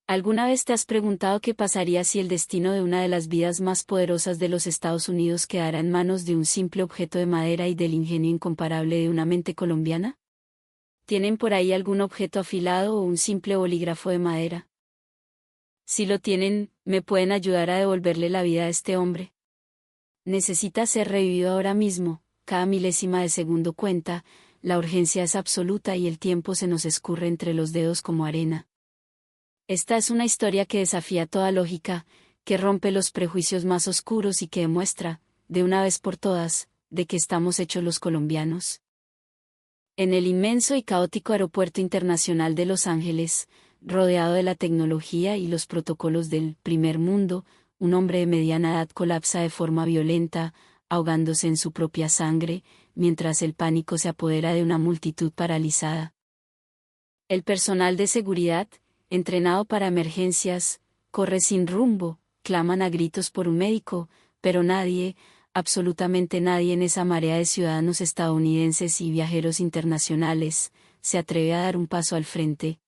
¿Alguna vez te has preguntado qué pasaría si el destino de una de las vidas más poderosas de los Estados Unidos quedara en manos de un simple objeto de madera y del ingenio incomparable de una mente colombiana? ¿Tienen por ahí algún objeto afilado o un simple bolígrafo de madera? Si lo tienen, ¿me pueden ayudar a devolverle la vida a este hombre? Necesita ser revivido ahora mismo, cada milésima de segundo cuenta, la urgencia es absoluta y el tiempo se nos escurre entre los dedos como arena. Esta es una historia que desafía toda lógica, que rompe los prejuicios más oscuros y que demuestra, de una vez por todas, de qué estamos hechos los colombianos. En el inmenso y caótico Aeropuerto Internacional de Los Ángeles, rodeado de la tecnología y los protocolos del primer mundo, un hombre de mediana edad colapsa de forma violenta, ahogándose en su propia sangre, mientras el pánico se apodera de una multitud paralizada. El personal de seguridad, entrenado para emergencias, corre sin rumbo, claman a gritos por un médico, pero nadie, absolutamente nadie en esa marea de ciudadanos estadounidenses y viajeros internacionales, se atreve a dar un paso al frente.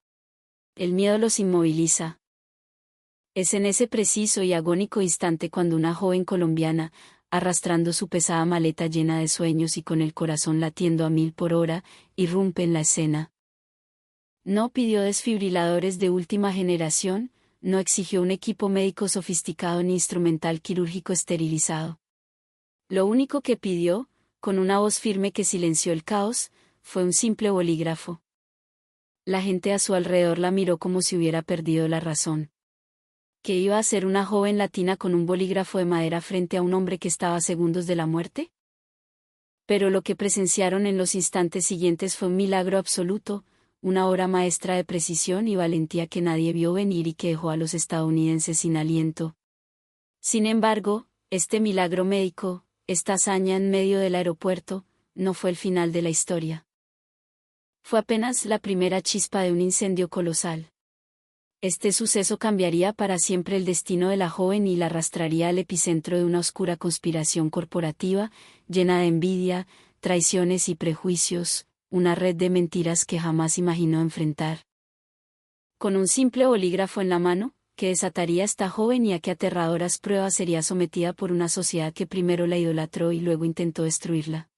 El miedo los inmoviliza. Es en ese preciso y agónico instante cuando una joven colombiana, arrastrando su pesada maleta llena de sueños y con el corazón latiendo a 1000 por hora, irrumpe en la escena. No pidió desfibriladores de última generación, no exigió un equipo médico sofisticado ni instrumental quirúrgico esterilizado. Lo único que pidió, con una voz firme que silenció el caos, fue un simple bolígrafo. La gente a su alrededor la miró como si hubiera perdido la razón. ¿Qué iba a hacer una joven latina con un bolígrafo de madera frente a un hombre que estaba a segundos de la muerte? Pero lo que presenciaron en los instantes siguientes fue un milagro absoluto, una obra maestra de precisión y valentía que nadie vio venir y que dejó a los estadounidenses sin aliento. Sin embargo, este milagro médico, esta hazaña en medio del aeropuerto, no fue el final de la historia. Fue apenas la primera chispa de un incendio colosal. Este suceso cambiaría para siempre el destino de la joven y la arrastraría al epicentro de una oscura conspiración corporativa, llena de envidia, traiciones y prejuicios, una red de mentiras que jamás imaginó enfrentar. Con un simple bolígrafo en la mano, que desataría a esta joven y a qué aterradoras pruebas sería sometida por una sociedad que primero la idolatró y luego intentó destruirla.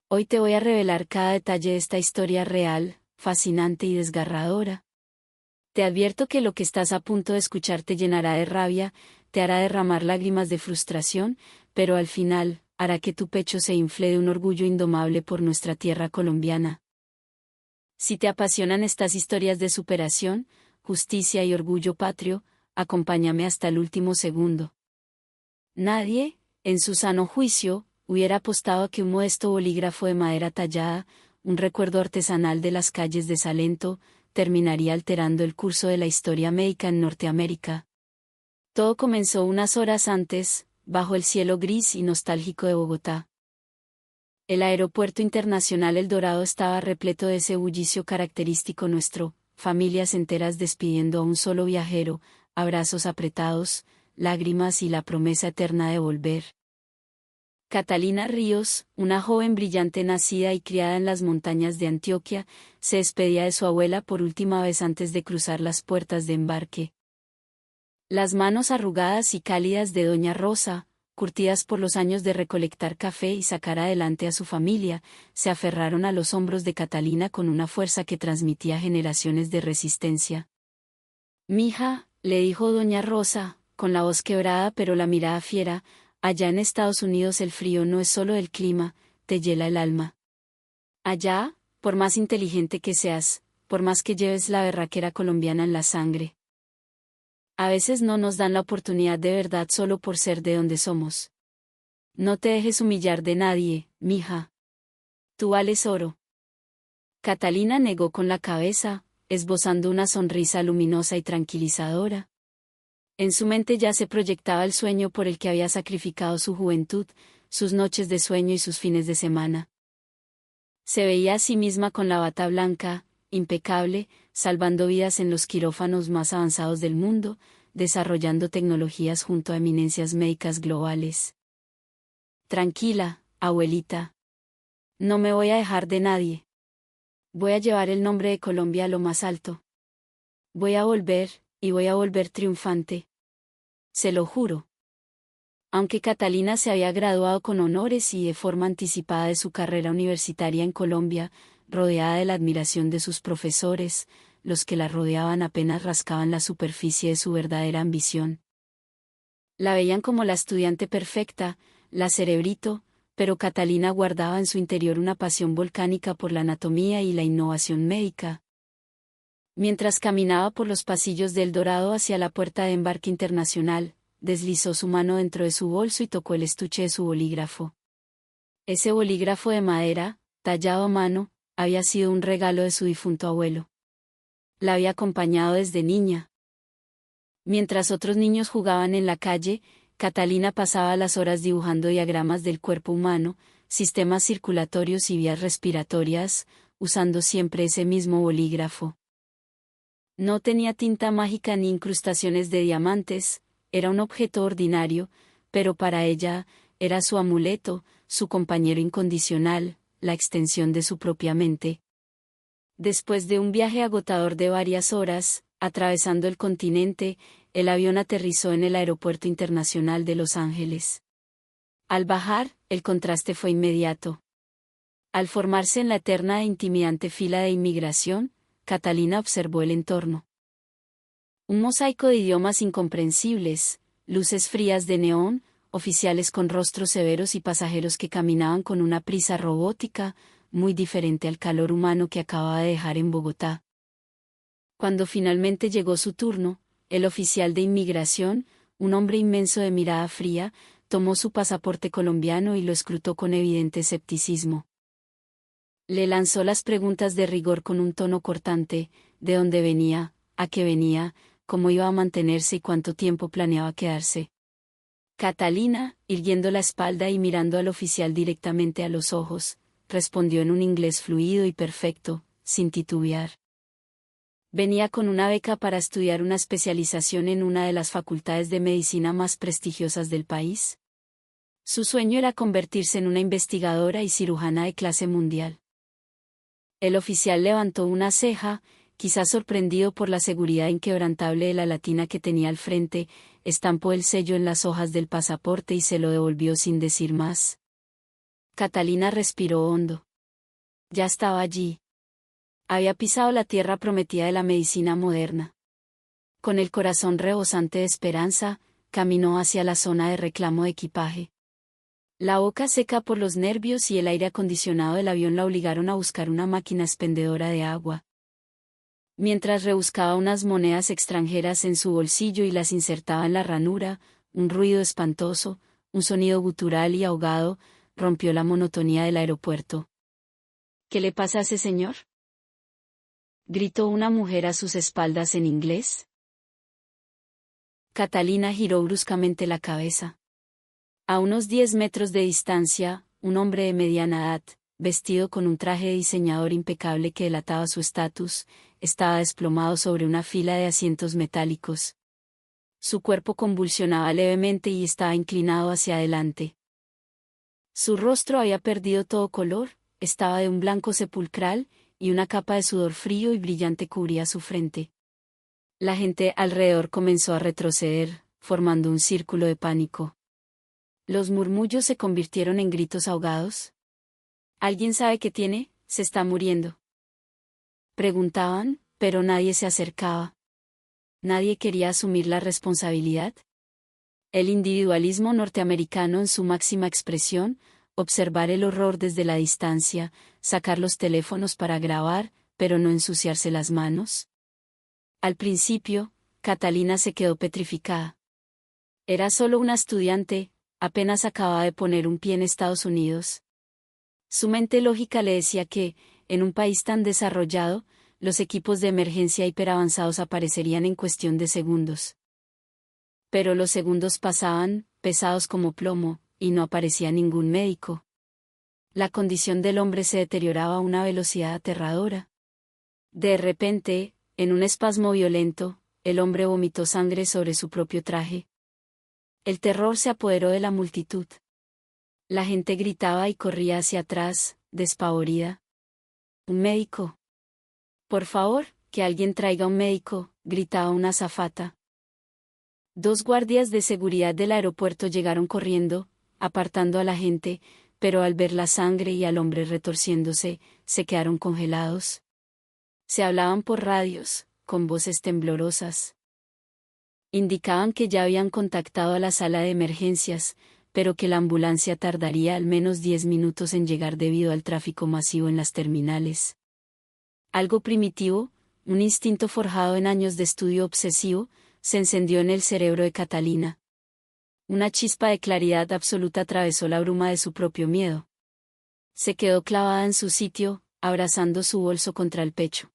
Hoy te voy a revelar cada detalle de esta historia real, fascinante y desgarradora. Te advierto que lo que estás a punto de escuchar te llenará de rabia, te hará derramar lágrimas de frustración, pero al final, hará que tu pecho se infle de un orgullo indomable por nuestra tierra colombiana. Si te apasionan estas historias de superación, justicia y orgullo patrio, acompáñame hasta el último segundo. Nadie, en su sano juicio, hubiera apostado a que un modesto bolígrafo de madera tallada, un recuerdo artesanal de las calles de Salento, terminaría alterando el curso de la historia médica en Norteamérica. Todo comenzó unas horas antes, bajo el cielo gris y nostálgico de Bogotá. El Aeropuerto Internacional El Dorado estaba repleto de ese bullicio característico nuestro, familias enteras despidiendo a un solo viajero, abrazos apretados, lágrimas y la promesa eterna de volver. Catalina Ríos, una joven brillante nacida y criada en las montañas de Antioquia, se despedía de su abuela por última vez antes de cruzar las puertas de embarque. Las manos arrugadas y cálidas de Doña Rosa, curtidas por los años de recolectar café y sacar adelante a su familia, se aferraron a los hombros de Catalina con una fuerza que transmitía generaciones de resistencia. «Mija», le dijo Doña Rosa, con la voz quebrada pero la mirada fiera, «allá en Estados Unidos el frío no es solo el clima, te hiela el alma. Allá, por más inteligente que seas, por más que lleves la berraquera colombiana en la sangre. A veces no nos dan la oportunidad de verdad solo por ser de donde somos. No te dejes humillar de nadie, mija. Tú vales oro». Catalina negó con la cabeza, esbozando una sonrisa luminosa y tranquilizadora. En su mente ya se proyectaba el sueño por el que había sacrificado su juventud, sus noches de sueño y sus fines de semana. Se veía a sí misma con la bata blanca, impecable, salvando vidas en los quirófanos más avanzados del mundo, desarrollando tecnologías junto a eminencias médicas globales. «Tranquila, abuelita. No me voy a dejar de nadie. Voy a llevar el nombre de Colombia a lo más alto. Voy a volver, Y voy a volver triunfante. Se lo juro. Aunque Catalina se había graduado con honores y de forma anticipada de su carrera universitaria en Colombia, rodeada de la admiración de sus profesores, los que la rodeaban apenas rascaban la superficie de su verdadera ambición. La veían como la estudiante perfecta, la cerebrito, pero Catalina guardaba en su interior una pasión volcánica por la anatomía y la innovación médica. Mientras caminaba por los pasillos del Dorado hacia la puerta de embarque internacional, deslizó su mano dentro de su bolso y tocó el estuche de su bolígrafo. Ese bolígrafo de madera, tallado a mano, había sido un regalo de su difunto abuelo. La había acompañado desde niña. Mientras otros niños jugaban en la calle, Catalina pasaba las horas dibujando diagramas del cuerpo humano, sistemas circulatorios y vías respiratorias, usando siempre ese mismo bolígrafo. No tenía tinta mágica ni incrustaciones de diamantes, era un objeto ordinario, pero para ella, era su amuleto, su compañero incondicional, la extensión de su propia mente. Después de un viaje agotador de varias horas, atravesando el continente, el avión aterrizó en el Aeropuerto Internacional de Los Ángeles. Al bajar, el contraste fue inmediato. Al formarse en la eterna e intimidante fila de inmigración, Catalina observó el entorno. Un mosaico de idiomas incomprensibles, luces frías de neón, oficiales con rostros severos y pasajeros que caminaban con una prisa robótica, muy diferente al calor humano que acababa de dejar en Bogotá. Cuando finalmente llegó su turno, el oficial de inmigración, un hombre inmenso de mirada fría, tomó su pasaporte colombiano y lo escrutó con evidente escepticismo. Le lanzó las preguntas de rigor con un tono cortante: ¿de dónde venía? ¿A qué venía? ¿Cómo iba a mantenerse y cuánto tiempo planeaba quedarse? Catalina, irguiendo la espalda y mirando al oficial directamente a los ojos, respondió en un inglés fluido y perfecto, sin titubear. Venía con una beca para estudiar una especialización en una de las facultades de medicina más prestigiosas del país. Su sueño era convertirse en una investigadora y cirujana de clase mundial. El oficial levantó una ceja, quizás sorprendido por la seguridad inquebrantable de la latina que tenía al frente, estampó el sello en las hojas del pasaporte y se lo devolvió sin decir más. Catalina respiró hondo. Ya estaba allí. Había pisado la tierra prometida de la medicina moderna. Con el corazón rebosante de esperanza, caminó hacia la zona de reclamo de equipaje. La boca seca por los nervios y el aire acondicionado del avión la obligaron a buscar una máquina expendedora de agua. Mientras rebuscaba unas monedas extranjeras en su bolsillo y las insertaba en la ranura, un ruido espantoso, un sonido gutural y ahogado, rompió la monotonía del aeropuerto. ¿Qué le pasa a ese señor?, gritó una mujer a sus espaldas en inglés. Catalina giró bruscamente la cabeza. A unos 10 metros de distancia, un hombre de mediana edad, vestido con un traje de diseñador impecable que delataba su estatus, estaba desplomado sobre una fila de asientos metálicos. Su cuerpo convulsionaba levemente y estaba inclinado hacia adelante. Su rostro había perdido todo color, estaba de un blanco sepulcral, y una capa de sudor frío y brillante cubría su frente. La gente alrededor comenzó a retroceder, formando un círculo de pánico. Los murmullos se convirtieron en gritos ahogados. ¿Alguien sabe qué tiene? Se está muriendo. Preguntaban, pero nadie se acercaba. Nadie quería asumir la responsabilidad. El individualismo norteamericano en su máxima expresión, observar el horror desde la distancia, sacar los teléfonos para grabar, pero no ensuciarse las manos. Al principio, Catalina se quedó petrificada. Era solo una estudiante, apenas acababa de poner un pie en Estados Unidos. Su mente lógica le decía que, en un país tan desarrollado, los equipos de emergencia hiperavanzados aparecerían en cuestión de segundos. Pero los segundos pasaban, pesados como plomo, y no aparecía ningún médico. La condición del hombre se deterioraba a una velocidad aterradora. De repente, en un espasmo violento, el hombre vomitó sangre sobre su propio traje. El terror se apoderó de la multitud. La gente gritaba y corría hacia atrás, despavorida. «¡Un médico! Por favor, que alguien traiga un médico, gritaba una azafata. 2 guardias de seguridad del aeropuerto llegaron corriendo, apartando a la gente, pero al ver la sangre y al hombre retorciéndose, se quedaron congelados. Se hablaban por radios, con voces temblorosas. Indicaban que ya habían contactado a la sala de emergencias, pero que la ambulancia tardaría al menos 10 minutos en llegar debido al tráfico masivo en las terminales. Algo primitivo, un instinto forjado en años de estudio obsesivo, se encendió en el cerebro de Catalina. Una chispa de claridad absoluta atravesó la bruma de su propio miedo. Se quedó clavada en su sitio, abrazando su bolso contra el pecho.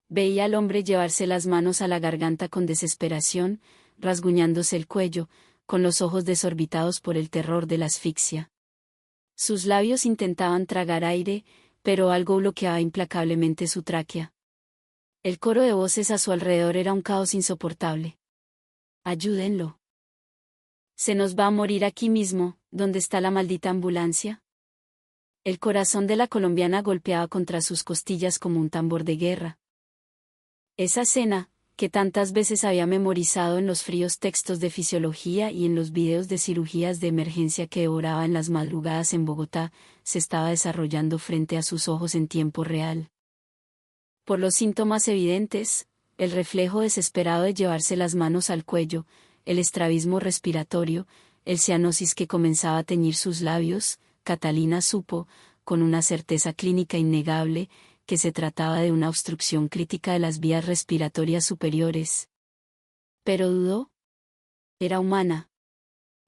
Veía al hombre llevarse las manos a la garganta con desesperación, rasguñándose el cuello, con los ojos desorbitados por el terror de la asfixia. Sus labios intentaban tragar aire, pero algo bloqueaba implacablemente su tráquea. El coro de voces a su alrededor era un caos insoportable. Ayúdenlo. Se nos va a morir aquí mismo, ¿dónde está la maldita ambulancia? El corazón de la colombiana golpeaba contra sus costillas como un tambor de guerra. Esa escena, que tantas veces había memorizado en los fríos textos de fisiología y en los videos de cirugías de emergencia que devoraba en las madrugadas en Bogotá, se estaba desarrollando frente a sus ojos en tiempo real. Por los síntomas evidentes, el reflejo desesperado de llevarse las manos al cuello, el estrabismo respiratorio, el cianosis que comenzaba a teñir sus labios, Catalina supo, con una certeza clínica innegable, que se trataba de una obstrucción crítica de las vías respiratorias superiores. Pero dudó. Era humana.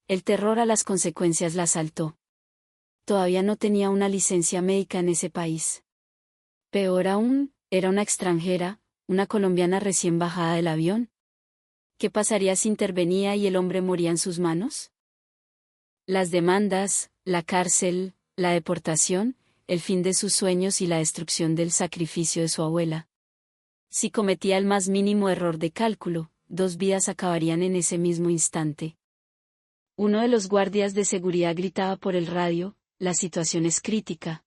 El terror a las consecuencias la asaltó. Todavía no tenía una licencia médica en ese país. Peor aún, era una extranjera, una colombiana recién bajada del avión. ¿Qué pasaría si intervenía y el hombre moría en sus manos? Las demandas, la cárcel, la deportación, el fin de sus sueños y la destrucción del sacrificio de su abuela. Si cometía el más mínimo error de cálculo, 2 vidas acabarían en ese mismo instante. Uno de los guardias de seguridad gritaba por el radio: la situación es crítica.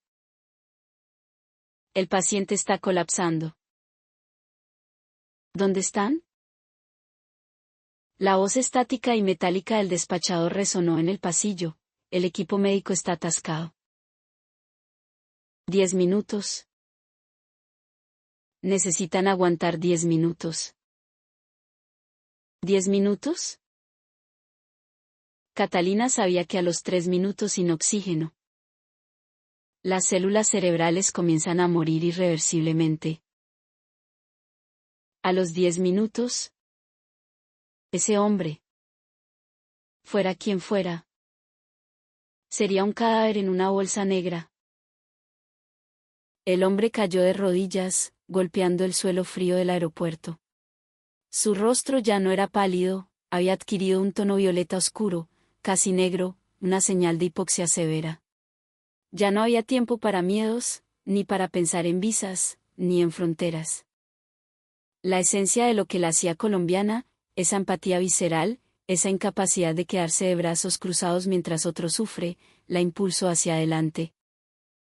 El paciente está colapsando. ¿Dónde están? La voz estática y metálica del despachador resonó en el pasillo. El equipo médico está atascado. 10 minutos. Necesitan aguantar 10 minutos. ¿10 minutos? Catalina sabía que a los 3 minutos sin oxígeno, las células cerebrales comienzan a morir irreversiblemente. A los 10 minutos, ese hombre, fuera quien fuera, sería un cadáver en una bolsa negra. El hombre cayó de rodillas, golpeando el suelo frío del aeropuerto. Su rostro ya no era pálido, había adquirido un tono violeta oscuro, casi negro, una señal de hipoxia severa. Ya no había tiempo para miedos, ni para pensar en visas, ni en fronteras. La esencia de lo que la hacía colombiana, esa empatía visceral, esa incapacidad de quedarse de brazos cruzados mientras otro sufre, la impulsó hacia adelante.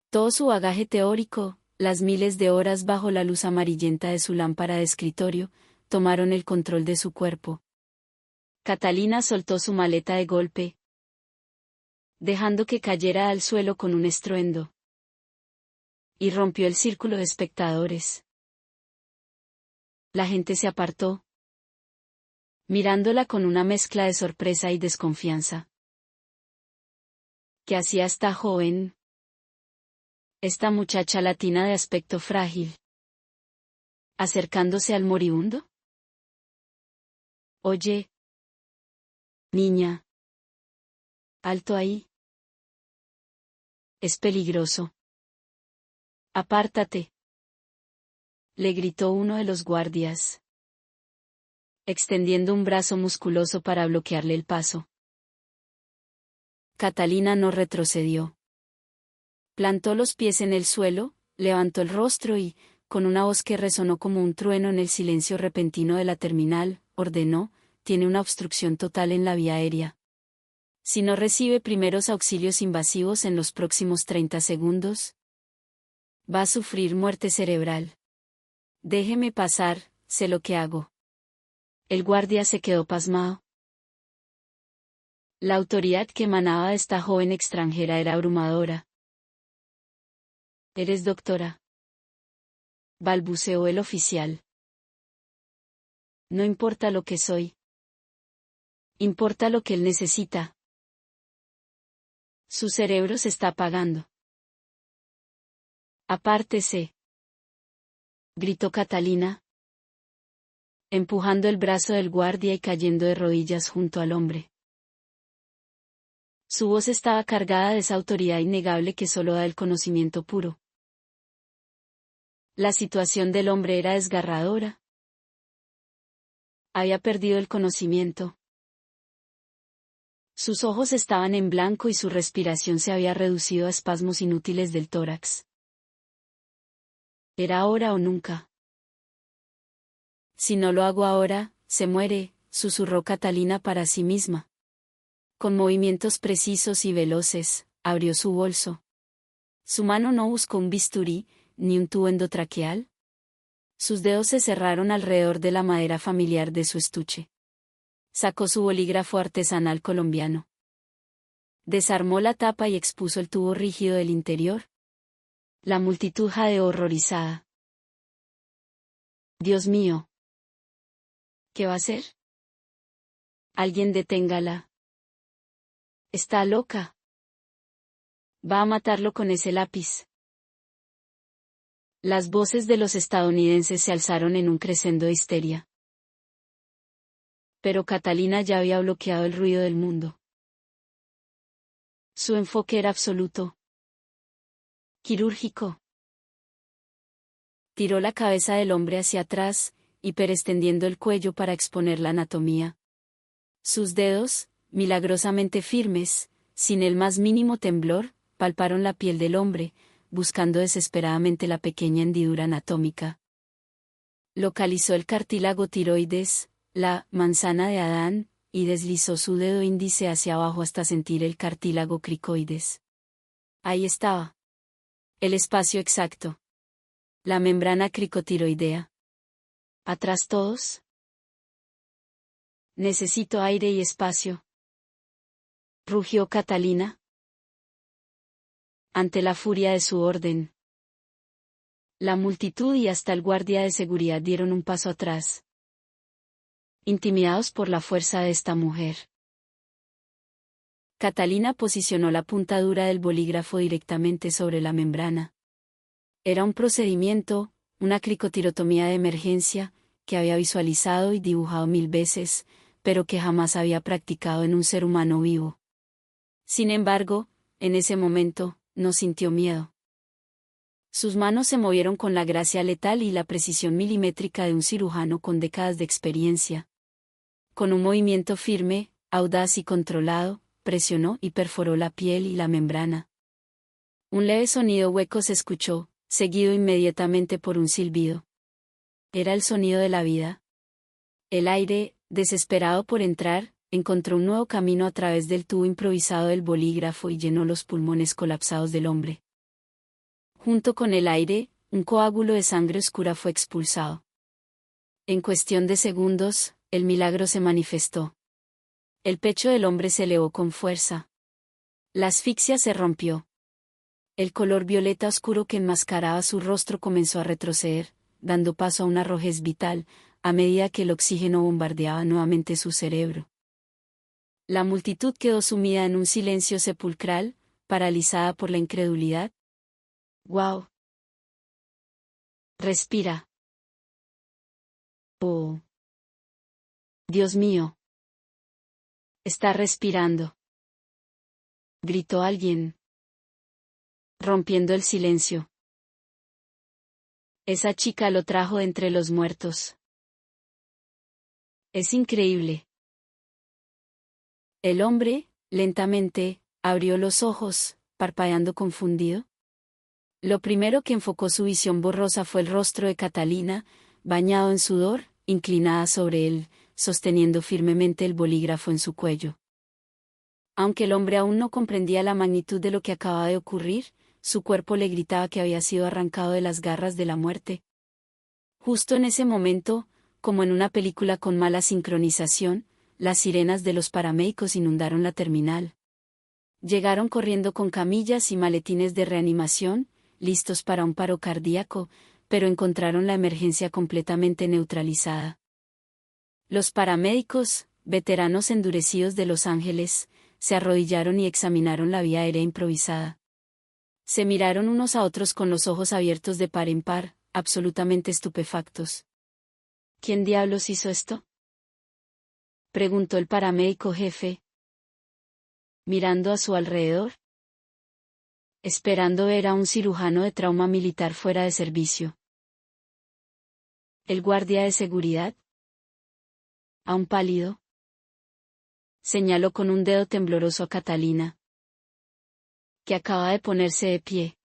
Todo su bagaje teórico, las miles de horas bajo la luz amarillenta de su lámpara de escritorio, tomaron el control de su cuerpo. Catalina soltó su maleta de golpe, dejando que cayera al suelo con un estruendo. Y rompió el círculo de espectadores. La gente se apartó, mirándola con una mezcla de sorpresa y desconfianza. ¿Qué hacía esta joven? Esta muchacha latina de aspecto frágil, acercándose al moribundo? Oye, niña, alto ahí. Es peligroso. Apártate, le gritó uno de los guardias, extendiendo un brazo musculoso para bloquearle el paso. Catalina no retrocedió. Plantó los pies en el suelo, levantó el rostro y, con una voz que resonó como un trueno en el silencio repentino de la terminal, ordenó: tiene una obstrucción total en la vía aérea. Si no recibe primeros auxilios invasivos en los próximos 30 segundos, va a sufrir muerte cerebral. Déjeme pasar, sé lo que hago. El guardia se quedó pasmado. La autoridad que emanaba de esta joven extranjera era abrumadora. ¿Eres doctora?, balbuceó el oficial. No importa lo que soy. Importa lo que él necesita. Su cerebro se está apagando. Apártese, gritó Catalina, empujando el brazo del guardia y cayendo de rodillas junto al hombre. Su voz estaba cargada de esa autoridad innegable que solo da el conocimiento puro. La situación del hombre era desgarradora. Había perdido el conocimiento. Sus ojos estaban en blanco y su respiración se había reducido a espasmos inútiles del tórax. Era ahora o nunca. Si no lo hago ahora, se muere, susurró Catalina para sí misma. Con movimientos precisos y veloces, abrió su bolso. Su mano no buscó un bisturí, ni un tubo endotraqueal. Sus dedos se cerraron alrededor de la madera familiar de su estuche. Sacó su bolígrafo artesanal colombiano. Desarmó la tapa y expuso el tubo rígido del interior. La multitud jadeó horrorizada. Dios mío. ¿Qué va a hacer? Alguien deténgala. Está loca. Va a matarlo con ese lápiz. Las voces de los estadounidenses se alzaron en un crescendo de histeria. Pero Catalina ya había bloqueado el ruido del mundo. Su enfoque era absoluto. Quirúrgico. Tiró la cabeza del hombre hacia atrás, hiperextendiendo el cuello para exponer la anatomía. Sus dedos, milagrosamente firmes, sin el más mínimo temblor, palparon la piel del hombre, buscando desesperadamente la pequeña hendidura anatómica. Localizó el cartílago tiroides, la manzana de Adán, y deslizó su dedo índice hacia abajo hasta sentir el cartílago cricoides. Ahí estaba. El espacio exacto. La membrana cricotiroidea. ¿Atrás todos? Necesito aire y espacio. Rugió Catalina ante la furia de su orden. La multitud y hasta el guardia de seguridad dieron un paso atrás, intimidados por la fuerza de esta mujer. Catalina posicionó la punta dura del bolígrafo directamente sobre la membrana. Era un procedimiento, una cricotirotomía de emergencia, que había visualizado y dibujado 1000 veces, pero que jamás había practicado en un ser humano vivo. Sin embargo, en ese momento, no sintió miedo. Sus manos se movieron con la gracia letal y la precisión milimétrica de un cirujano con décadas de experiencia. Con un movimiento firme, audaz y controlado, presionó y perforó la piel y la membrana. Un leve sonido hueco se escuchó, seguido inmediatamente por un silbido. Era el sonido de la vida. El aire, desesperado por entrar, encontró un nuevo camino a través del tubo improvisado del bolígrafo y llenó los pulmones colapsados del hombre. Junto con el aire, un coágulo de sangre oscura fue expulsado. En cuestión de segundos, el milagro se manifestó. El pecho del hombre se elevó con fuerza. La asfixia se rompió. El color violeta oscuro que enmascaraba su rostro comenzó a retroceder, dando paso a una rojez vital, a medida que el oxígeno bombardeaba nuevamente su cerebro. La multitud quedó sumida en un silencio sepulcral, paralizada por la incredulidad. ¡Guau! Respira. ¡Oh! Dios mío. Está respirando. Gritó alguien, rompiendo el silencio. Esa chica lo trajo de entre los muertos. Es increíble. El hombre, lentamente, abrió los ojos, parpadeando confundido. Lo primero que enfocó su visión borrosa fue el rostro de Catalina, bañado en sudor, inclinada sobre él, sosteniendo firmemente el bolígrafo en su cuello. Aunque el hombre aún no comprendía la magnitud de lo que acababa de ocurrir, su cuerpo le gritaba que había sido arrancado de las garras de la muerte. Justo en ese momento, como en una película con mala sincronización, las sirenas de los paramédicos inundaron la terminal. Llegaron corriendo con camillas y maletines de reanimación, listos para un paro cardíaco, pero encontraron la emergencia completamente neutralizada. Los paramédicos, veteranos endurecidos de Los Ángeles, se arrodillaron y examinaron la vía aérea improvisada. Se miraron unos a otros con los ojos abiertos de par en par, absolutamente estupefactos. ¿Quién diablos hizo esto?, preguntó el paramédico jefe, mirando a su alrededor, esperando ver a un cirujano de trauma militar fuera de servicio. ¿El guardia de seguridad? Aún pálido, señaló con un dedo tembloroso a Catalina, que acaba de ponerse de pie,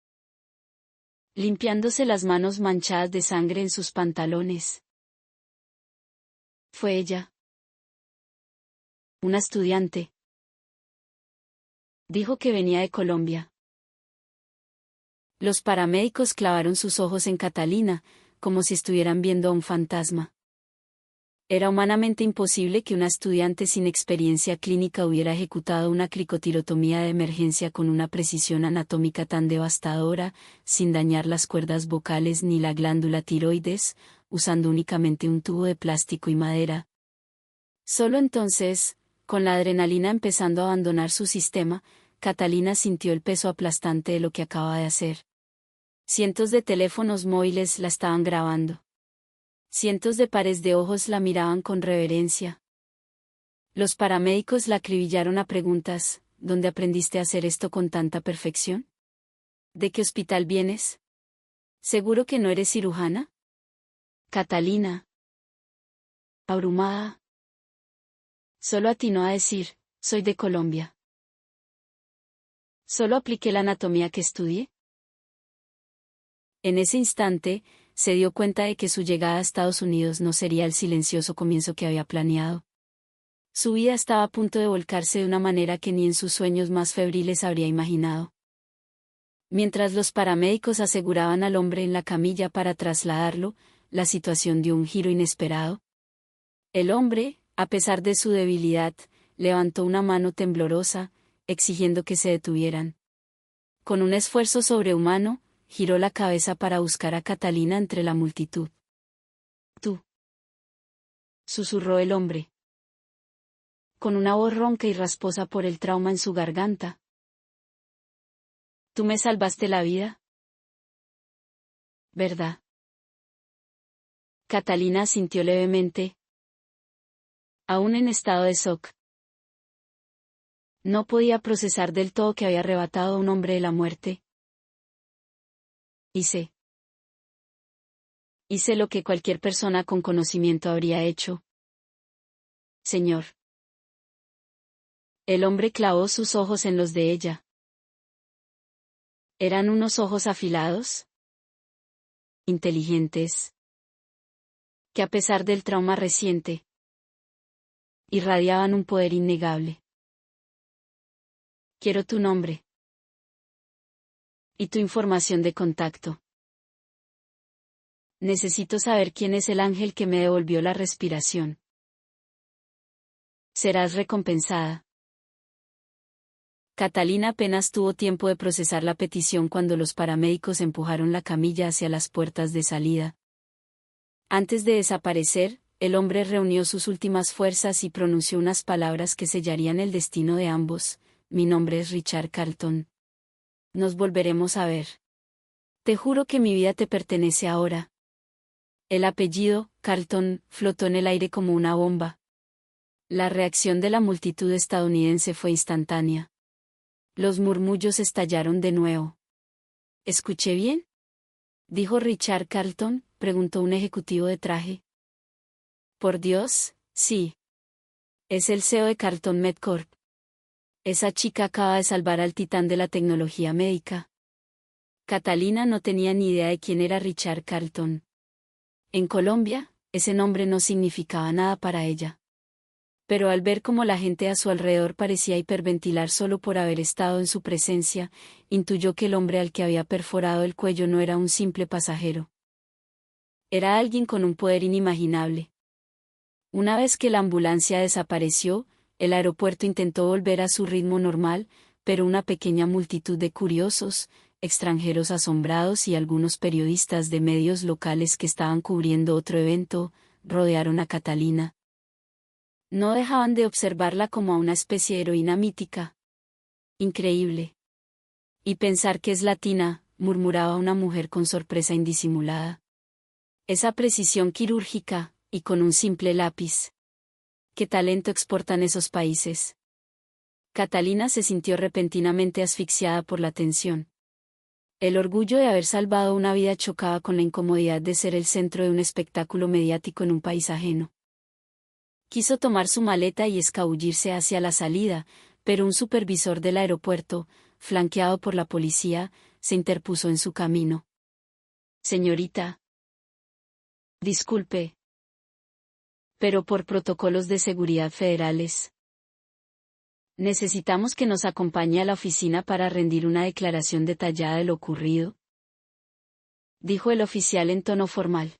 limpiándose las manos manchadas de sangre en sus pantalones. Fue ella. Una estudiante. Dijo que venía de Colombia. Los paramédicos clavaron sus ojos en Catalina, como si estuvieran viendo a un fantasma. Era humanamente imposible que una estudiante sin experiencia clínica hubiera ejecutado una cricotirotomía de emergencia con una precisión anatómica tan devastadora, sin dañar las cuerdas vocales ni la glándula tiroides, usando únicamente un tubo de plástico y madera. Solo entonces, con la adrenalina empezando a abandonar su sistema, Catalina sintió el peso aplastante de lo que acaba de hacer. Cientos de teléfonos móviles la estaban grabando. Cientos de pares de ojos la miraban con reverencia. Los paramédicos la acribillaron a preguntas: ¿dónde aprendiste a hacer esto con tanta perfección? ¿De qué hospital vienes? ¿Seguro que no eres cirujana? Catalina, abrumada, solo atinó a decir: soy de Colombia. ¿Solo apliqué la anatomía que estudié? En ese instante, se dio cuenta de que su llegada a Estados Unidos no sería el silencioso comienzo que había planeado. Su vida estaba a punto de volcarse de una manera que ni en sus sueños más febriles habría imaginado. Mientras los paramédicos aseguraban al hombre en la camilla para trasladarlo, la situación dio un giro inesperado. El hombre, a pesar de su debilidad, levantó una mano temblorosa, exigiendo que se detuvieran. Con un esfuerzo sobrehumano, giró la cabeza para buscar a Catalina entre la multitud. «Tú», susurró el hombre, con una voz ronca y rasposa por el trauma en su garganta. «Tú me salvaste la vida, ¿verdad?». Catalina asintió levemente, aún en estado de shock. No podía procesar del todo que había arrebatado a un hombre de la muerte. Hice lo que cualquier persona con conocimiento habría hecho. Señor. El hombre clavó sus ojos en los de ella. Eran unos ojos afilados, inteligentes, que a pesar del trauma reciente, irradiaban un poder innegable. Quiero tu nombre. Y tu información de contacto. Necesito saber quién es el ángel que me devolvió la respiración. Serás recompensada. Catalina apenas tuvo tiempo de procesar la petición cuando los paramédicos empujaron la camilla hacia las puertas de salida. Antes de desaparecer, el hombre reunió sus últimas fuerzas y pronunció unas palabras que sellarían el destino de ambos. Mi nombre es Richard Carlton. Nos volveremos a ver. Te juro que mi vida te pertenece ahora. El apellido, Carlton, flotó en el aire como una bomba. La reacción de la multitud estadounidense fue instantánea. Los murmullos estallaron de nuevo. ¿Escuché bien?, dijo Richard Carlton, preguntó un ejecutivo de traje. Por Dios, sí. Es el CEO de Carlton MedCorp. Esa chica acaba de salvar al titán de la tecnología médica. Catalina no tenía ni idea de quién era Richard Carlton. En Colombia, ese nombre no significaba nada para ella. Pero al ver cómo la gente a su alrededor parecía hiperventilar solo por haber estado en su presencia, intuyó que el hombre al que había perforado el cuello no era un simple pasajero. Era alguien con un poder inimaginable. Una vez que la ambulancia desapareció, el aeropuerto intentó volver a su ritmo normal, pero una pequeña multitud de curiosos, extranjeros asombrados y algunos periodistas de medios locales que estaban cubriendo otro evento, rodearon a Catalina. No dejaban de observarla como a una especie de heroína mítica. Increíble. Y pensar que es latina, murmuraba una mujer con sorpresa indisimulada. Esa precisión quirúrgica, y con un simple lápiz. ¿Qué talento exportan esos países? Catalina se sintió repentinamente asfixiada por la tensión. El orgullo de haber salvado una vida chocaba con la incomodidad de ser el centro de un espectáculo mediático en un país ajeno. Quiso tomar su maleta y escabullirse hacia la salida, pero un supervisor del aeropuerto, flanqueado por la policía, se interpuso en su camino. Señorita. Disculpe. Pero por protocolos de seguridad federales. Necesitamos que nos acompañe a la oficina para rendir una declaración detallada de lo ocurrido, dijo el oficial en tono formal.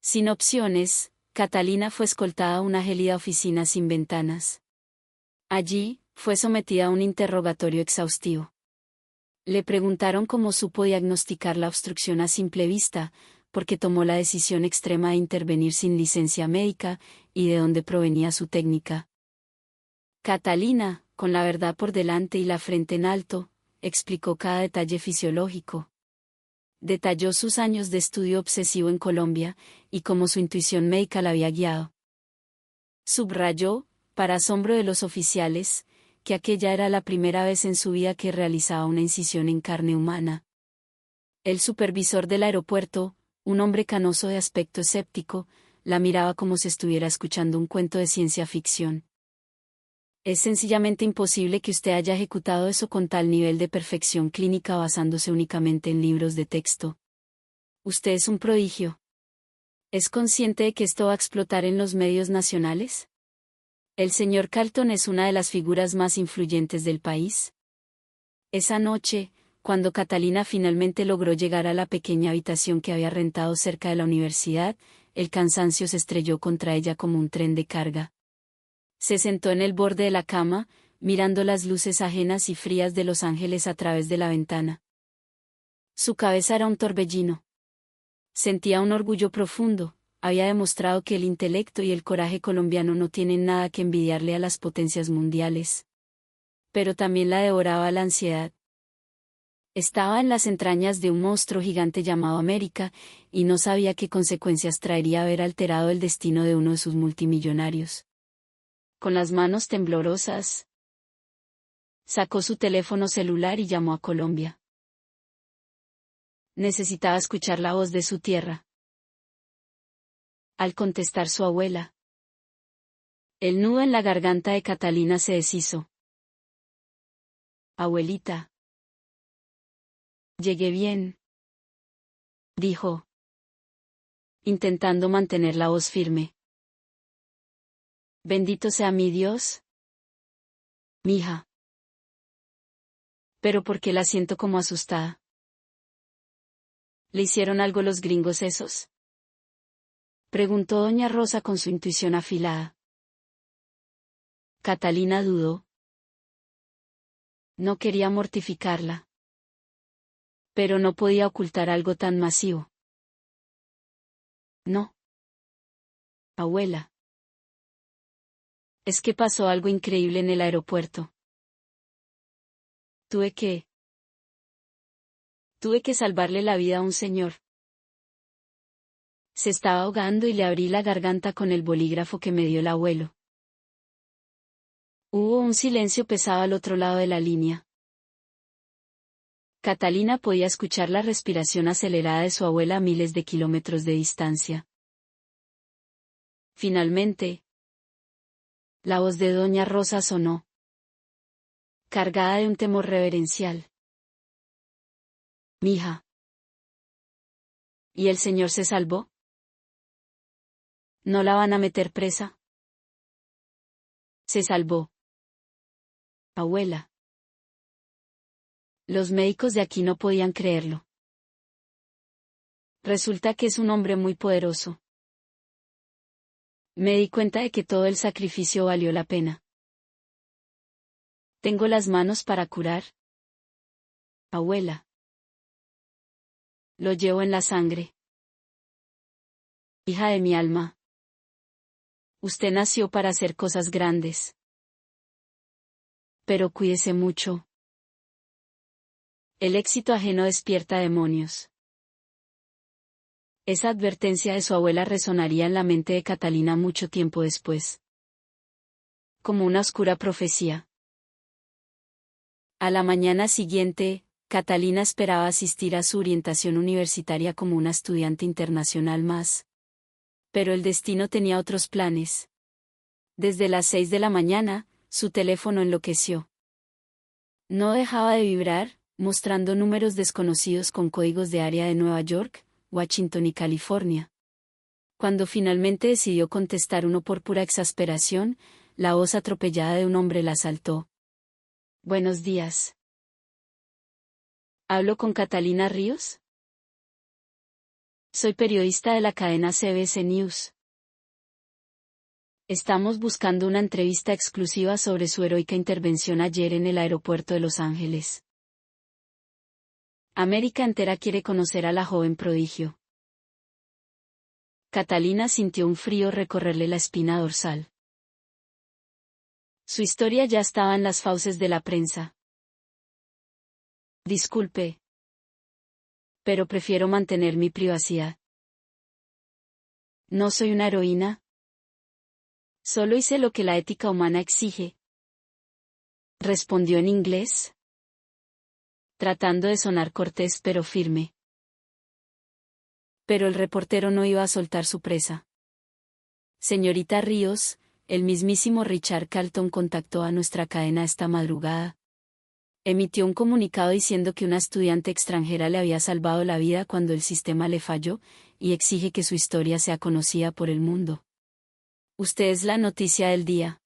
Sin opciones, Catalina fue escoltada a una gélida oficina sin ventanas. Allí, fue sometida a un interrogatorio exhaustivo. Le preguntaron cómo supo diagnosticar la obstrucción a simple vista, porque tomó la decisión extrema de intervenir sin licencia médica, y de dónde provenía su técnica. Catalina, con la verdad por delante y la frente en alto, explicó cada detalle fisiológico. Detalló sus años de estudio obsesivo en Colombia, y cómo su intuición médica la había guiado. Subrayó, para asombro de los oficiales, que aquella era la primera vez en su vida que realizaba una incisión en carne humana. El supervisor del aeropuerto, un hombre canoso de aspecto escéptico, la miraba como si estuviera escuchando un cuento de ciencia ficción. Es sencillamente imposible que usted haya ejecutado eso con tal nivel de perfección clínica basándose únicamente en libros de texto. Usted es un prodigio. ¿Es consciente de que esto va a explotar en los medios nacionales? El señor Carlton es una de las figuras más influyentes del país. Esa noche, cuando Catalina finalmente logró llegar a la pequeña habitación que había rentado cerca de la universidad, el cansancio se estrelló contra ella como un tren de carga. Se sentó en el borde de la cama, mirando las luces ajenas y frías de Los Ángeles a través de la ventana. Su cabeza era un torbellino. Sentía un orgullo profundo, había demostrado que el intelecto y el coraje colombiano no tienen nada que envidiarle a las potencias mundiales. Pero también la devoraba la ansiedad. Estaba en las entrañas de un monstruo gigante llamado América, y no sabía qué consecuencias traería haber alterado el destino de uno de sus multimillonarios. Con las manos temblorosas, sacó su teléfono celular y llamó a Colombia. Necesitaba escuchar la voz de su tierra. Al contestar su abuela, el nudo en la garganta de Catalina se deshizo. Abuelita. Llegué bien, dijo, intentando mantener la voz firme. Bendito sea mi Dios. Mija. Pero ¿por qué la siento como asustada? ¿Le hicieron algo los gringos esos? Preguntó doña Rosa con su intuición afilada. Catalina dudó. No quería mortificarla. Pero no podía ocultar algo tan masivo. No. Abuela. Es que pasó algo increíble en el aeropuerto. Tuve que salvarle la vida a un señor. Se estaba ahogando y le abrí la garganta con el bolígrafo que me dio el abuelo. Hubo un silencio pesado al otro lado de la línea. Catalina podía escuchar la respiración acelerada de su abuela a miles de kilómetros de distancia. Finalmente, la voz de doña Rosa sonó, cargada de un temor reverencial. Mija. ¿Y el señor se salvó? ¿No la van a meter presa? Se salvó. Abuela. Los médicos de aquí no podían creerlo. Resulta que es un hombre muy poderoso. Me di cuenta de que todo el sacrificio valió la pena. Tengo las manos para curar. Abuela. Lo llevo en la sangre. Hija de mi alma. Usted nació para hacer cosas grandes. Pero cuídese mucho. El éxito ajeno despierta demonios. Esa advertencia de su abuela resonaría en la mente de Catalina mucho tiempo después. Como una oscura profecía. A la mañana siguiente, Catalina esperaba asistir a su orientación universitaria como una estudiante internacional más. Pero el destino tenía otros planes. Desde las 6 de la mañana, su teléfono enloqueció. No dejaba de vibrar, mostrando números desconocidos con códigos de área de Nueva York, Washington y California. Cuando finalmente decidió contestar uno por pura exasperación, la voz atropellada de un hombre la asaltó. Buenos días. ¿Hablo con Catalina Ríos? Soy periodista de la cadena CBS News. Estamos buscando una entrevista exclusiva sobre su heroica intervención ayer en el aeropuerto de Los Ángeles. América entera quiere conocer a la joven prodigio. Catalina sintió un frío recorrerle la espina dorsal. Su historia ya estaba en las fauces de la prensa. Disculpe. Pero prefiero mantener mi privacidad. No soy una heroína. Solo hice lo que la ética humana exige. Respondió en inglés, tratando de sonar cortés pero firme. Pero el reportero no iba a soltar su presa. Señorita Ríos, el mismísimo Richard Carlton contactó a nuestra cadena esta madrugada. Emitió un comunicado diciendo que una estudiante extranjera le había salvado la vida cuando el sistema le falló, y exige que su historia sea conocida por el mundo. Usted es la noticia del día.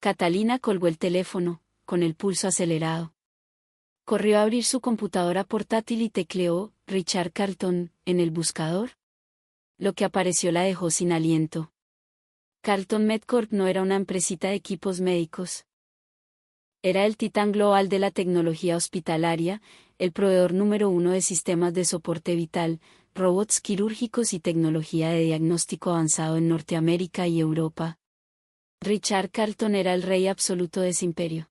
Catalina colgó el teléfono, con el pulso acelerado. Corrió a abrir su computadora portátil y tecleó Richard Carlton en el buscador. Lo que apareció la dejó sin aliento. Carlton MedCorp no era una empresita de equipos médicos. Era el titán global de la tecnología hospitalaria, el proveedor número 1 de sistemas de soporte vital, robots quirúrgicos y tecnología de diagnóstico avanzado en Norteamérica y Europa. Richard Carlton era el rey absoluto de ese imperio.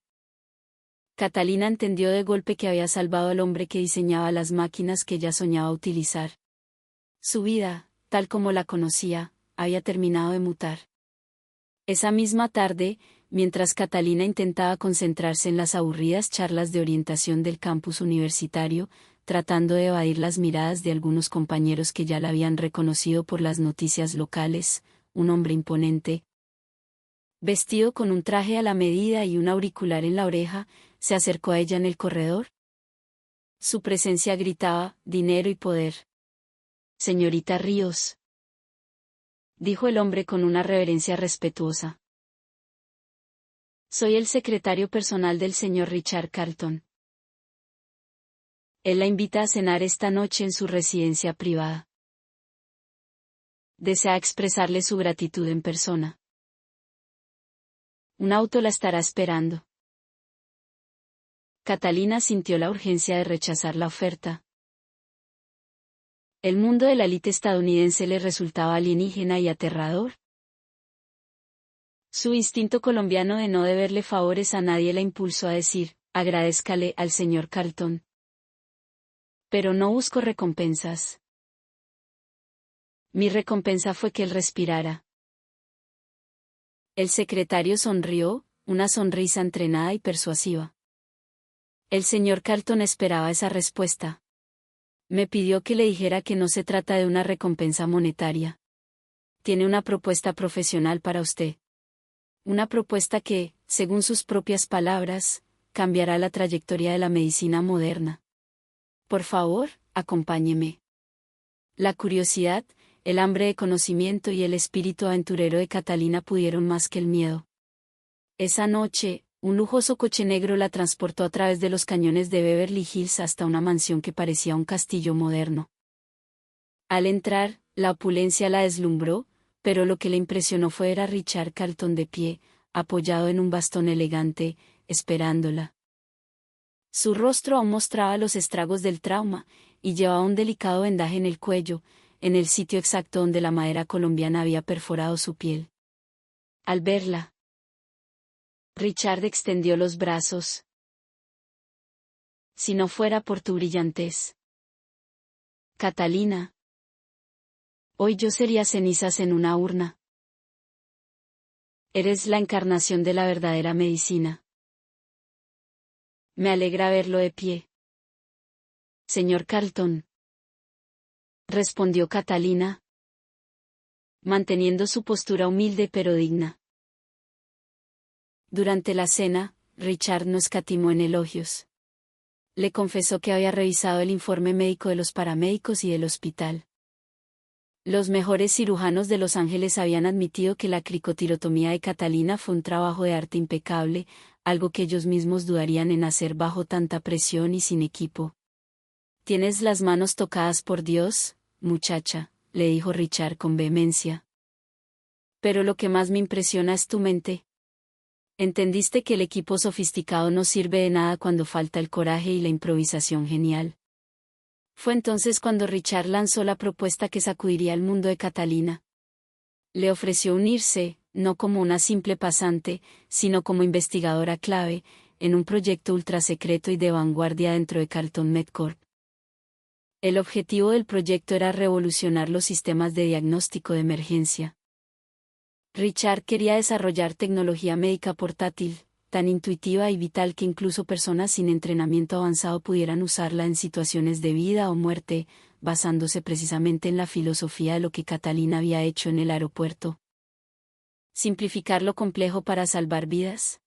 Catalina entendió de golpe que había salvado al hombre que diseñaba las máquinas que ella soñaba utilizar. Su vida, tal como la conocía, había terminado de mutar. Esa misma tarde, mientras Catalina intentaba concentrarse en las aburridas charlas de orientación del campus universitario, tratando de evadir las miradas de algunos compañeros que ya la habían reconocido por las noticias locales, un hombre imponente, vestido con un traje a la medida y un auricular en la oreja, se acercó a ella en el corredor. Su presencia gritaba, dinero y poder. Señorita Ríos, dijo el hombre con una reverencia respetuosa. Soy el secretario personal del señor Richard Carlton. Él la invita a cenar esta noche en su residencia privada. Desea expresarle su gratitud en persona. Un auto la estará esperando. Catalina sintió la urgencia de rechazar la oferta. El mundo de la élite estadounidense le resultaba alienígena y aterrador. Su instinto colombiano de no deberle favores a nadie la impulsó a decir, agradézcale al señor Carlton. Pero no busco recompensas. Mi recompensa fue que él respirara. El secretario sonrió, una sonrisa entrenada y persuasiva. El señor Carlton esperaba esa respuesta. Me pidió que le dijera que no se trata de una recompensa monetaria. Tiene una propuesta profesional para usted. Una propuesta que, según sus propias palabras, cambiará la trayectoria de la medicina moderna. Por favor, acompáñeme. La curiosidad, el hambre de conocimiento y el espíritu aventurero de Catalina pudieron más que el miedo. Esa noche, un lujoso coche negro la transportó a través de los cañones de Beverly Hills hasta una mansión que parecía un castillo moderno. Al entrar, la opulencia la deslumbró, pero lo que le impresionó fue ver a Richard Carlton de pie, apoyado en un bastón elegante, esperándola. Su rostro aún mostraba los estragos del trauma, y llevaba un delicado vendaje en el cuello, en el sitio exacto donde la madera colombiana había perforado su piel. Al verla, Richard extendió los brazos. Si no fuera por tu brillantez, Catalina, hoy yo sería cenizas en una urna. Eres la encarnación de la verdadera medicina. Me alegra verlo de pie. Señor Carlton, respondió Catalina, manteniendo su postura humilde pero digna. Durante la cena, Richard no escatimó en elogios. Le confesó que había revisado el informe médico de los paramédicos y del hospital. Los mejores cirujanos de Los Ángeles habían admitido que la cricotirotomía de Catalina fue un trabajo de arte impecable, algo que ellos mismos dudarían en hacer bajo tanta presión y sin equipo. «Tienes las manos tocadas por Dios, muchacha», le dijo Richard con vehemencia. «Pero lo que más me impresiona es tu mente. Entendiste que el equipo sofisticado no sirve de nada cuando falta el coraje y la improvisación genial». Fue entonces cuando Richard lanzó la propuesta que sacudiría el mundo de Catalina. Le ofreció unirse, no como una simple pasante, sino como investigadora clave, en un proyecto ultrasecreto y de vanguardia dentro de Carlton Medcorp. El objetivo del proyecto era revolucionar los sistemas de diagnóstico de emergencia. Richard quería desarrollar tecnología médica portátil, tan intuitiva y vital que incluso personas sin entrenamiento avanzado pudieran usarla en situaciones de vida o muerte, basándose precisamente en la filosofía de lo que Catalina había hecho en el aeropuerto. ¿Simplificar lo complejo para salvar vidas?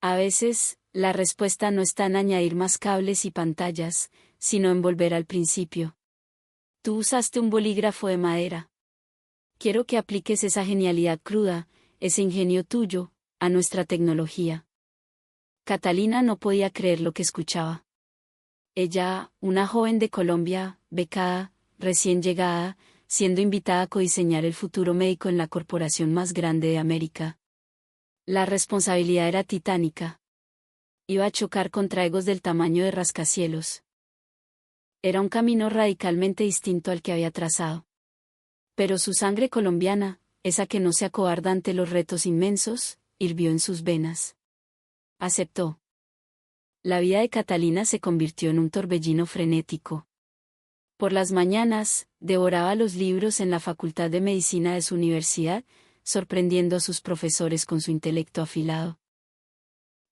A veces, la respuesta no está en añadir más cables y pantallas, sino en volver al principio. Tú usaste un bolígrafo de madera. Quiero que apliques esa genialidad cruda, ese ingenio tuyo, a nuestra tecnología. Catalina no podía creer lo que escuchaba. Ella, una joven de Colombia, becada, recién llegada, siendo invitada a codiseñar el futuro médico en la corporación más grande de América. La responsabilidad era titánica. Iba a chocar contra egos del tamaño de rascacielos. Era un camino radicalmente distinto al que había trazado. Pero su sangre colombiana, esa que no se acobarda ante los retos inmensos, hirvió en sus venas. Aceptó. La vida de Catalina se convirtió en un torbellino frenético. Por las mañanas, devoraba los libros en la Facultad de Medicina de su universidad, sorprendiendo a sus profesores con su intelecto afilado.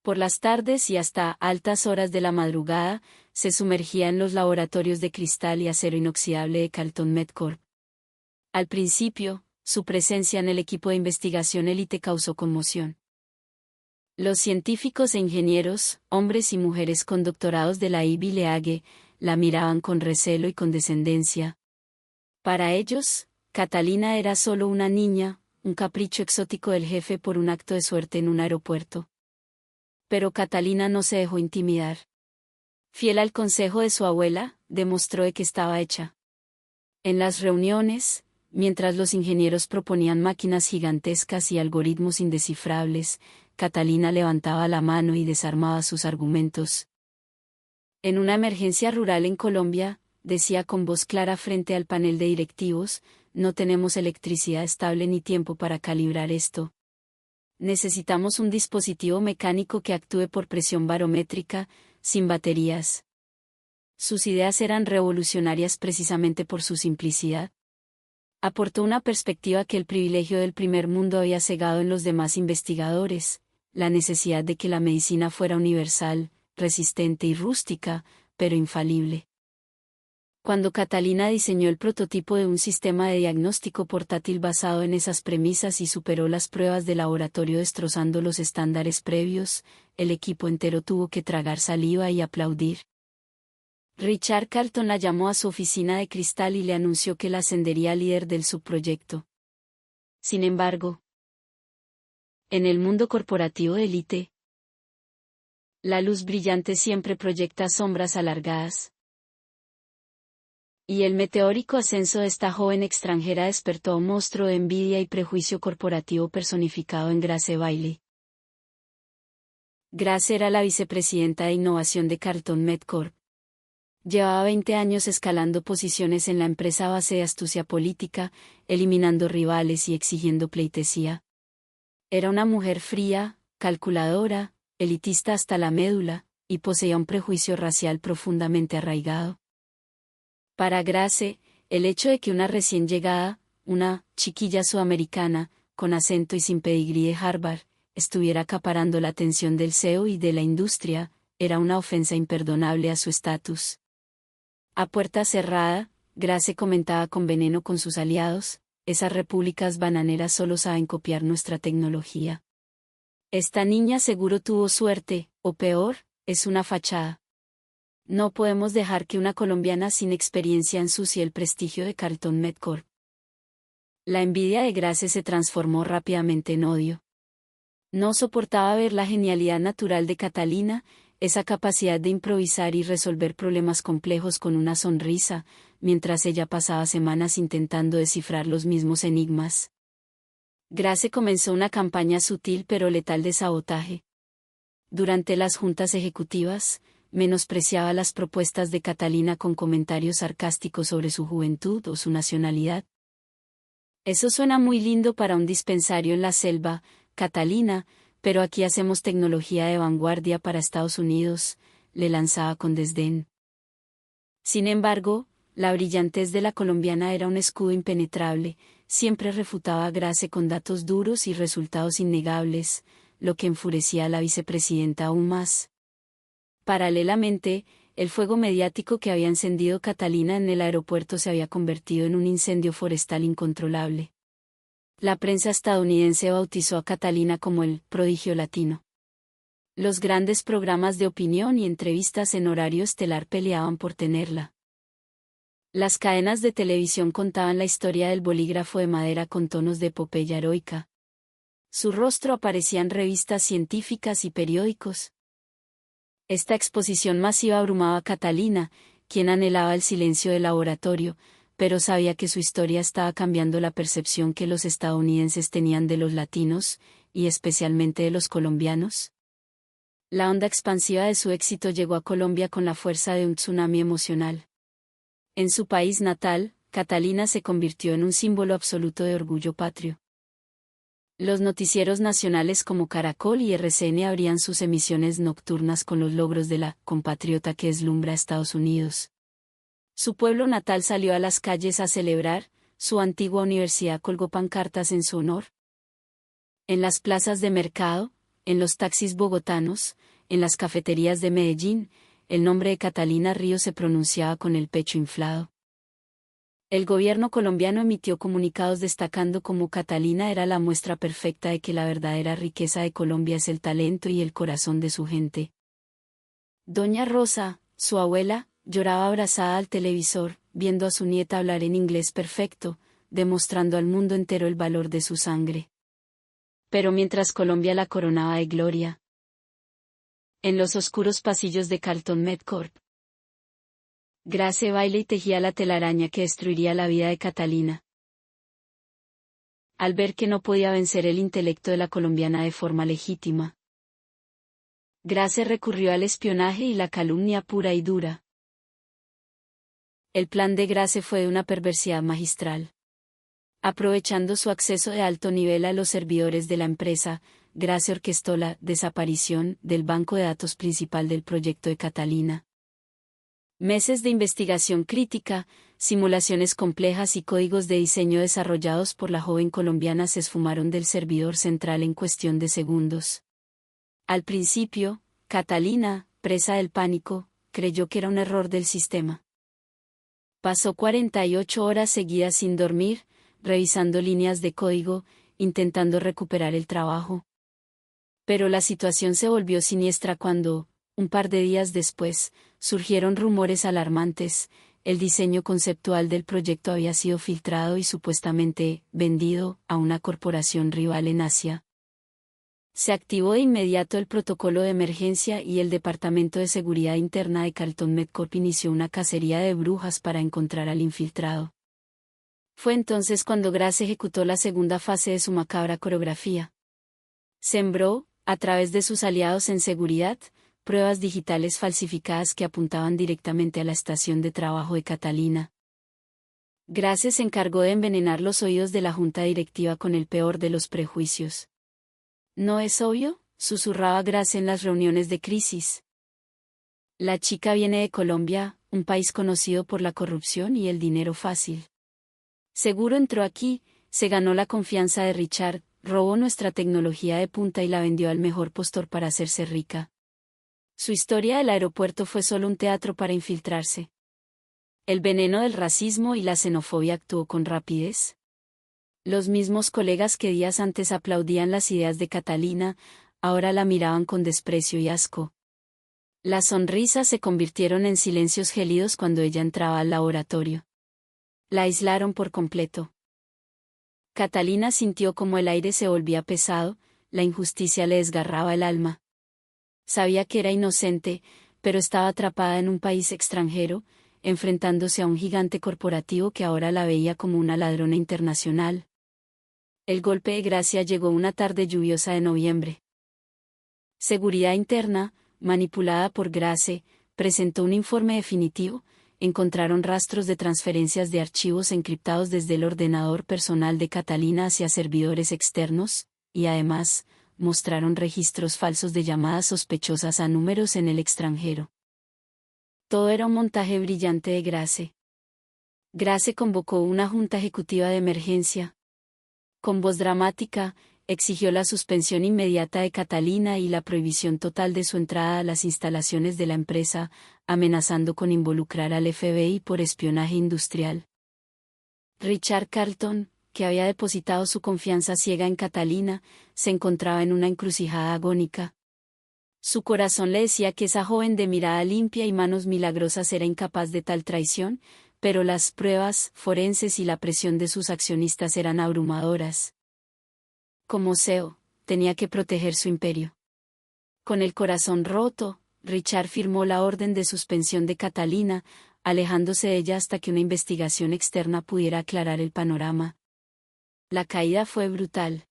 Por las tardes y hasta altas horas de la madrugada, se sumergía en los laboratorios de cristal y acero inoxidable de Carlton Medcorp. Al principio, su presencia en el equipo de investigación élite causó conmoción. Los científicos e ingenieros, hombres y mujeres con doctorados de la Ivy League, la miraban con recelo y condescendencia. Para ellos, Catalina era solo una niña, un capricho exótico del jefe por un acto de suerte en un aeropuerto. Pero Catalina no se dejó intimidar. Fiel al consejo de su abuela, demostró de qué estaba hecha. En las reuniones, mientras los ingenieros proponían máquinas gigantescas y algoritmos indescifrables, Catalina levantaba la mano y desarmaba sus argumentos. En una emergencia rural en Colombia, decía con voz clara frente al panel de directivos, no tenemos electricidad estable ni tiempo para calibrar esto. Necesitamos un dispositivo mecánico que actúe por presión barométrica, sin baterías. Sus ideas eran revolucionarias precisamente por su simplicidad. Aportó una perspectiva que el privilegio del primer mundo había cegado en los demás investigadores, la necesidad de que la medicina fuera universal, resistente y rústica, pero infalible. Cuando Catalina diseñó el prototipo de un sistema de diagnóstico portátil basado en esas premisas y superó las pruebas de laboratorio destrozando los estándares previos, el equipo entero tuvo que tragar saliva y aplaudir. Richard Carlton la llamó a su oficina de cristal y le anunció que la ascendería líder del subproyecto. Sin embargo, en el mundo corporativo de élite, la luz brillante siempre proyecta sombras alargadas. Y el meteórico ascenso de esta joven extranjera despertó a un monstruo de envidia y prejuicio corporativo personificado en Grace Bailey. Grace era la vicepresidenta de innovación de Carlton Medcorp. Llevaba 20 años escalando posiciones en la empresa a base de astucia política, eliminando rivales y exigiendo pleitesía. Era una mujer fría, calculadora, elitista hasta la médula, y poseía un prejuicio racial profundamente arraigado. Para Grace, el hecho de que una recién llegada, una chiquilla sudamericana, con acento y sin pedigrí de Harvard, estuviera acaparando la atención del CEO y de la industria, era una ofensa imperdonable a su estatus. A puerta cerrada, Grace comentaba con veneno con sus aliados: esas repúblicas bananeras solo saben copiar nuestra tecnología. Esta niña seguro tuvo suerte, o peor, es una fachada. No podemos dejar que una colombiana sin experiencia ensucie el prestigio de Carlton Medcorp. La envidia de Grace se transformó rápidamente en odio. No soportaba ver la genialidad natural de Catalina, esa capacidad de improvisar y resolver problemas complejos con una sonrisa, mientras ella pasaba semanas intentando descifrar los mismos enigmas. Grace comenzó una campaña sutil pero letal de sabotaje. Durante las juntas ejecutivas, menospreciaba las propuestas de Catalina con comentarios sarcásticos sobre su juventud o su nacionalidad. Eso suena muy lindo para un dispensario en la selva, Catalina, pero aquí hacemos tecnología de vanguardia para Estados Unidos, le lanzaba con desdén. Sin embargo, la brillantez de la colombiana era un escudo impenetrable, siempre refutaba a Grace con datos duros y resultados innegables, lo que enfurecía a la vicepresidenta aún más. Paralelamente, el fuego mediático que había encendido Catalina en el aeropuerto se había convertido en un incendio forestal incontrolable. La prensa estadounidense bautizó a Catalina como el prodigio latino. Los grandes programas de opinión y entrevistas en horario estelar peleaban por tenerla. Las cadenas de televisión contaban la historia del bolígrafo de madera con tonos de epopeya heroica. Su rostro aparecía en revistas científicas y periódicos. Esta exposición masiva abrumaba a Catalina, quien anhelaba el silencio del laboratorio, pero sabía que su historia estaba cambiando la percepción que los estadounidenses tenían de los latinos, y especialmente de los colombianos. La onda expansiva de su éxito llegó a Colombia con la fuerza de un tsunami emocional. En su país natal, Catalina se convirtió en un símbolo absoluto de orgullo patrio. Los noticieros nacionales como Caracol y RCN abrían sus emisiones nocturnas con los logros de la compatriota que deslumbra a Estados Unidos. Su pueblo natal salió a las calles a celebrar, su antigua universidad colgó pancartas en su honor. En las plazas de mercado, en los taxis bogotanos, en las cafeterías de Medellín, el nombre de Catalina Ríos se pronunciaba con el pecho inflado. El gobierno colombiano emitió comunicados destacando cómo Catalina era la muestra perfecta de que la verdadera riqueza de Colombia es el talento y el corazón de su gente. Doña Rosa, su abuela, lloraba abrazada al televisor, viendo a su nieta hablar en inglés perfecto, demostrando al mundo entero el valor de su sangre. Pero mientras Colombia la coronaba de gloria, en los oscuros pasillos de Carlton Medcorp, Grace Bailey tejía la telaraña que destruiría la vida de Catalina. Al ver que no podía vencer el intelecto de la colombiana de forma legítima, Grace recurrió al espionaje y la calumnia pura y dura. El plan de Grace fue de una perversidad magistral. Aprovechando su acceso de alto nivel a los servidores de la empresa, Grace orquestó la desaparición del banco de datos principal del proyecto de Catalina. Meses de investigación crítica, simulaciones complejas y códigos de diseño desarrollados por la joven colombiana se esfumaron del servidor central en cuestión de segundos. Al principio, Catalina, presa del pánico, creyó que era un error del sistema. Pasó 48 horas seguidas sin dormir, revisando líneas de código, intentando recuperar el trabajo. Pero la situación se volvió siniestra cuando, un par de días después, surgieron rumores alarmantes: el diseño conceptual del proyecto había sido filtrado y supuestamente vendido a una corporación rival en Asia. Se activó de inmediato el protocolo de emergencia y el Departamento de Seguridad Interna de Carlton Medcorp inició una cacería de brujas para encontrar al infiltrado. Fue entonces cuando Grace ejecutó la segunda fase de su macabra coreografía. Sembró, a través de sus aliados en seguridad, pruebas digitales falsificadas que apuntaban directamente a la estación de trabajo de Catalina. Grace se encargó de envenenar los oídos de la junta directiva con el peor de los prejuicios. ¿No es obvio?, susurraba Grace en las reuniones de crisis. La chica viene de Colombia, un país conocido por la corrupción y el dinero fácil. Seguro entró aquí, se ganó la confianza de Richard, robó nuestra tecnología de punta y la vendió al mejor postor para hacerse rica. Su historia del aeropuerto fue solo un teatro para infiltrarse. El veneno del racismo y la xenofobia actuó con rapidez. Los mismos colegas que días antes aplaudían las ideas de Catalina, ahora la miraban con desprecio y asco. Las sonrisas se convirtieron en silencios gélidos cuando ella entraba al laboratorio. La aislaron por completo. Catalina sintió como el aire se volvía pesado, la injusticia le desgarraba el alma. Sabía que era inocente, pero estaba atrapada en un país extranjero, enfrentándose a un gigante corporativo que ahora la veía como una ladrona internacional. El golpe de gracia llegó una tarde lluviosa de noviembre. Seguridad Interna, manipulada por Grace, presentó un informe definitivo. Encontraron rastros de transferencias de archivos encriptados desde el ordenador personal de Catalina hacia servidores externos, y además, mostraron registros falsos de llamadas sospechosas a números en el extranjero. Todo era un montaje brillante de Grace. Grace convocó una junta ejecutiva de emergencia. Con voz dramática, exigió la suspensión inmediata de Catalina y la prohibición total de su entrada a las instalaciones de la empresa, amenazando con involucrar al FBI por espionaje industrial. Richard Carlton, que había depositado su confianza ciega en Catalina, se encontraba en una encrucijada agónica. Su corazón le decía que esa joven de mirada limpia y manos milagrosas era incapaz de tal traición, pero las pruebas forenses y la presión de sus accionistas eran abrumadoras. Como CEO, tenía que proteger su imperio. Con el corazón roto, Richard firmó la orden de suspensión de Catalina, alejándose de ella hasta que una investigación externa pudiera aclarar el panorama. La caída fue brutal.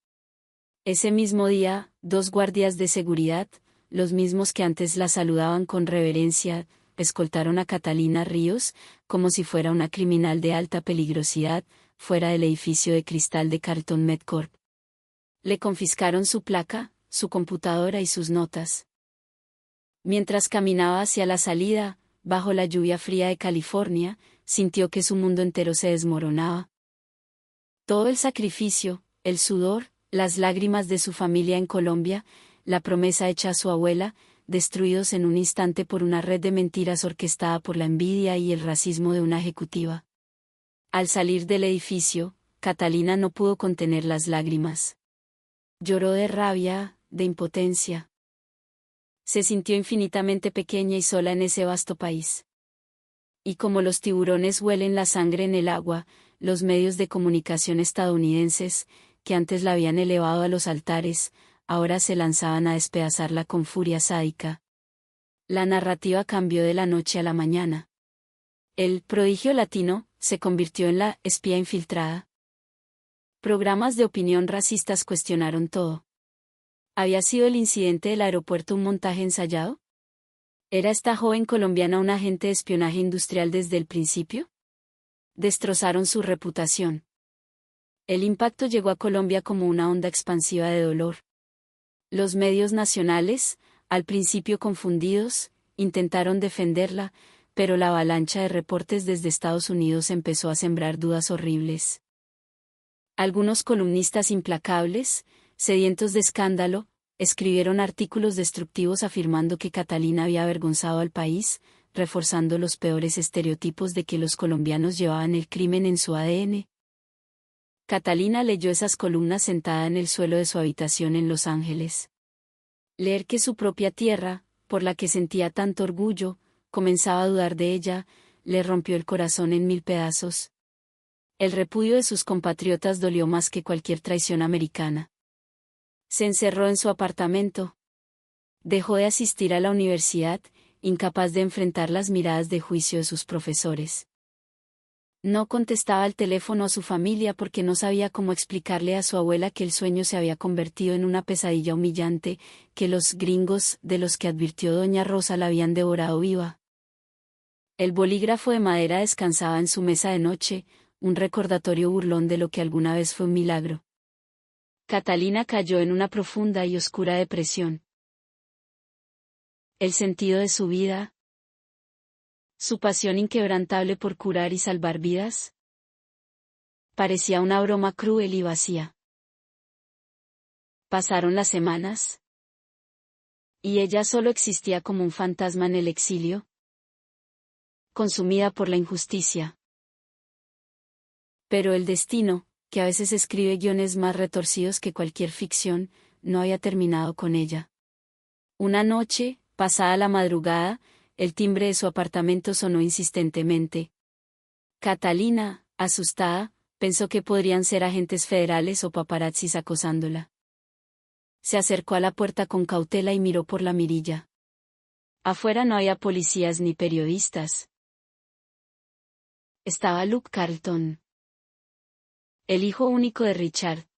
Ese mismo día, 2 guardias de seguridad, los mismos que antes la saludaban con reverencia, escoltaron a Catalina Ríos, como si fuera una criminal de alta peligrosidad, fuera del edificio de cristal de Carlton Medcorp. Le confiscaron su placa, su computadora y sus notas. Mientras caminaba hacia la salida, bajo la lluvia fría de California, sintió que su mundo entero se desmoronaba. Todo el sacrificio, el sudor, las lágrimas de su familia en Colombia, la promesa hecha a su abuela, destruidos en un instante por una red de mentiras orquestada por la envidia y el racismo de una ejecutiva. Al salir del edificio, Catalina no pudo contener las lágrimas. Lloró de rabia, de impotencia. Se sintió infinitamente pequeña y sola en ese vasto país. Y como los tiburones huelen la sangre en el agua, los medios de comunicación estadounidenses, que antes la habían elevado a los altares, ahora se lanzaban a despedazarla con furia sádica. La narrativa cambió de la noche a la mañana. El prodigio latino se convirtió en la espía infiltrada. Programas de opinión racistas cuestionaron todo. ¿Había sido el incidente del aeropuerto un montaje ensayado? ¿Era esta joven colombiana un agente de espionaje industrial desde el principio? Destrozaron su reputación. El impacto llegó a Colombia como una onda expansiva de dolor. Los medios nacionales, al principio confundidos, intentaron defenderla, pero la avalancha de reportes desde Estados Unidos empezó a sembrar dudas horribles. Algunos columnistas implacables, sedientos de escándalo, escribieron artículos destructivos afirmando que Catalina había avergonzado al país, reforzando los peores estereotipos de que los colombianos llevaban el crimen en su ADN. Catalina leyó esas columnas sentada en el suelo de su habitación en Los Ángeles. Leer que su propia tierra, por la que sentía tanto orgullo, comenzaba a dudar de ella, le rompió el corazón en 1000 pedazos. El repudio de sus compatriotas dolió más que cualquier traición americana. Se encerró en su apartamento. Dejó de asistir a la universidad, incapaz de enfrentar las miradas de juicio de sus profesores. No contestaba al teléfono a su familia porque no sabía cómo explicarle a su abuela que el sueño se había convertido en una pesadilla humillante, que los gringos, de los que advirtió doña Rosa, la habían devorado viva. El bolígrafo de madera descansaba en su mesa de noche, un recordatorio burlón de lo que alguna vez fue un milagro. Catalina cayó en una profunda y oscura depresión. El sentido de su vida, su pasión inquebrantable por curar y salvar vidas, parecía una broma cruel y vacía. Pasaron las semanas. Y ella solo existía como un fantasma en el exilio, consumida por la injusticia. Pero el destino, que a veces escribe guiones más retorcidos que cualquier ficción, no había terminado con ella. Una noche, pasada la madrugada, el timbre de su apartamento sonó insistentemente. Catalina, asustada, pensó que podrían ser agentes federales o paparazzis acosándola. Se acercó a la puerta con cautela y miró por la mirilla. Afuera no había policías ni periodistas. Estaba Luke Carlton, el hijo único de Richard,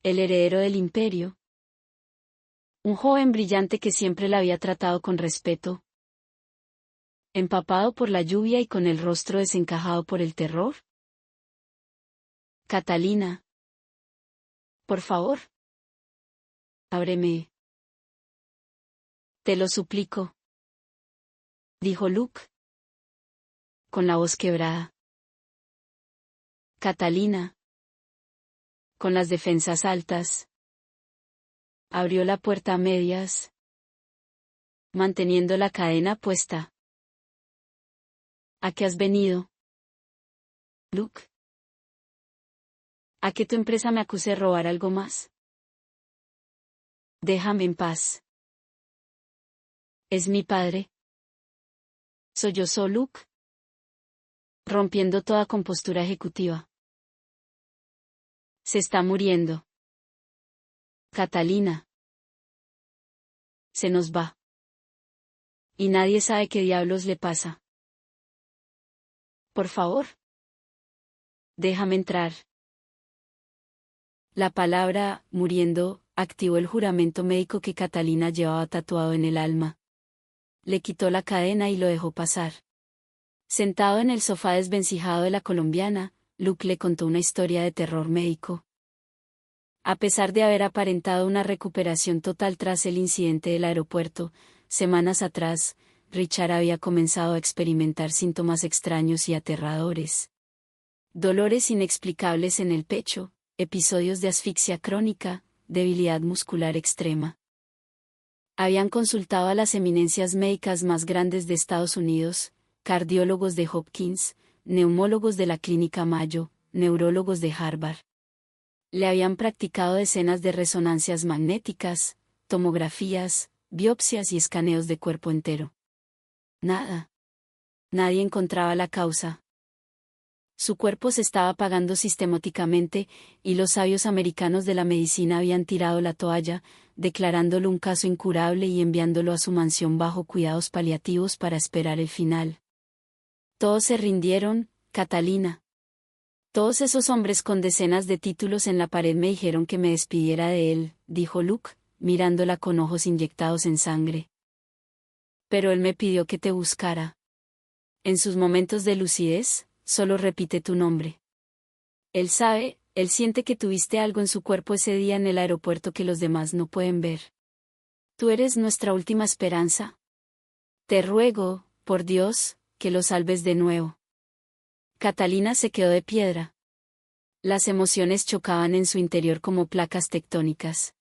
el heredero del imperio. Un joven brillante que siempre la había tratado con respeto. Empapado por la lluvia y con el rostro desencajado por el terror. Catalina. Por favor. Ábreme. Te lo suplico. Dijo Luke, con la voz quebrada. Catalina. Con las defensas altas. Abrió la puerta a medias, manteniendo la cadena puesta. ¿A qué has venido, Luke? ¿A que tu empresa me acuse de robar algo más? Déjame en paz. ¿Es mi padre? Sollozó Luke, rompiendo toda compostura ejecutiva. Se está muriendo. Catalina. Se nos va. Y nadie sabe qué diablos le pasa. Por favor. Déjame entrar. La palabra, muriendo, activó el juramento médico que Catalina llevaba tatuado en el alma. Le quitó la cadena y lo dejó pasar. Sentado en el sofá desvencijado de la colombiana, Luke le contó una historia de terror médico. A pesar de haber aparentado una recuperación total tras el incidente del aeropuerto, semanas atrás, Richard había comenzado a experimentar síntomas extraños y aterradores. Dolores inexplicables en el pecho, episodios de asfixia crónica, debilidad muscular extrema. Habían consultado a las eminencias médicas más grandes de Estados Unidos, cardiólogos de Hopkins, neumólogos de la Clínica Mayo, neurólogos de Harvard. Le habían practicado decenas de resonancias magnéticas, tomografías, biopsias y escaneos de cuerpo entero. Nada. Nadie encontraba la causa. Su cuerpo se estaba apagando sistemáticamente, y los sabios americanos de la medicina habían tirado la toalla, declarándolo un caso incurable y enviándolo a su mansión bajo cuidados paliativos para esperar el final. Todos se rindieron, Catalina. Todos esos hombres con decenas de títulos en la pared me dijeron que me despidiera de él, dijo Luke, mirándola con ojos inyectados en sangre. Pero él me pidió que te buscara. En sus momentos de lucidez, solo repite tu nombre. Él sabe, él siente que tuviste algo en su cuerpo ese día en el aeropuerto que los demás no pueden ver. Tú eres nuestra última esperanza. Te ruego, por Dios, que lo salves de nuevo. Catalina se quedó de piedra. Las emociones chocaban en su interior como placas tectónicas.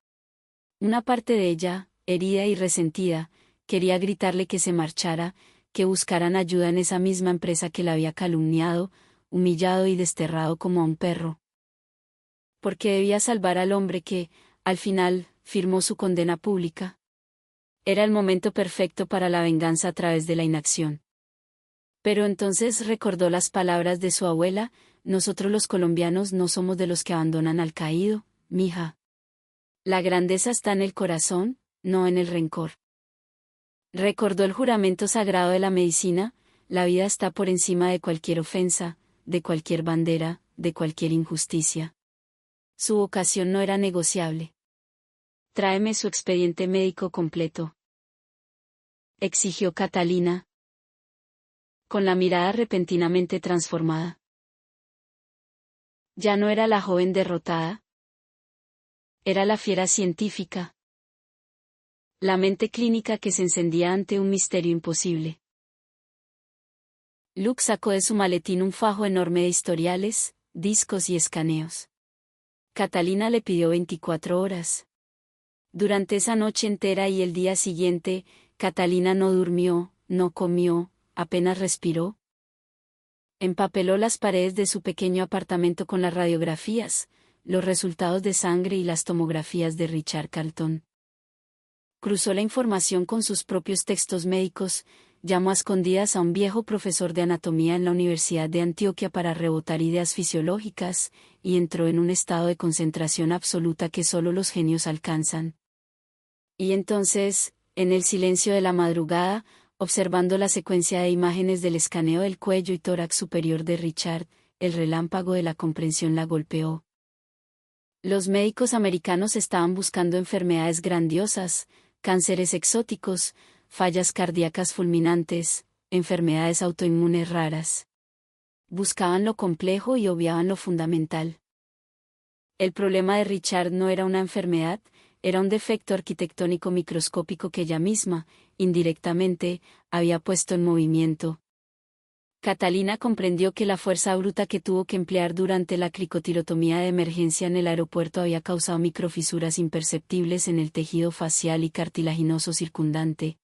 Una parte de ella, herida y resentida, quería gritarle que se marchara, que buscaran ayuda en esa misma empresa que la había calumniado, humillado y desterrado como a un perro. Porque debía salvar al hombre que, al final, firmó su condena pública. Era el momento perfecto para la venganza a través de la inacción. Pero entonces recordó las palabras de su abuela: nosotros los colombianos no somos de los que abandonan al caído, mija. La grandeza está en el corazón, no en el rencor. Recordó el juramento sagrado de la medicina: la vida está por encima de cualquier ofensa, de cualquier bandera, de cualquier injusticia. Su vocación no era negociable. Tráeme su expediente médico completo, exigió Catalina, con la mirada repentinamente transformada. Ya no era la joven derrotada. Era la fiera científica. La mente clínica que se encendía ante un misterio imposible. Luke sacó de su maletín un fajo enorme de historiales, discos y escaneos. Catalina le pidió 24 horas. Durante esa noche entera y el día siguiente, Catalina no durmió, no comió, apenas respiró. Empapeló las paredes de su pequeño apartamento con las radiografías, los resultados de sangre y las tomografías de Richard Carlton. Cruzó la información con sus propios textos médicos, llamó a escondidas a un viejo profesor de anatomía en la Universidad de Antioquia para rebotar ideas fisiológicas, y entró en un estado de concentración absoluta que solo los genios alcanzan. Y entonces, en el silencio de la madrugada, observando la secuencia de imágenes del escaneo del cuello y tórax superior de Richard, el relámpago de la comprensión la golpeó. Los médicos americanos estaban buscando enfermedades grandiosas, cánceres exóticos, fallas cardíacas fulminantes, enfermedades autoinmunes raras. Buscaban lo complejo y obviaban lo fundamental. El problema de Richard no era una enfermedad, era un defecto arquitectónico microscópico que ella misma, indirectamente, había puesto en movimiento. Catalina comprendió que la fuerza bruta que tuvo que emplear durante la cricotilotomía de emergencia en el aeropuerto había causado microfisuras imperceptibles en el tejido facial y cartilaginoso circundante.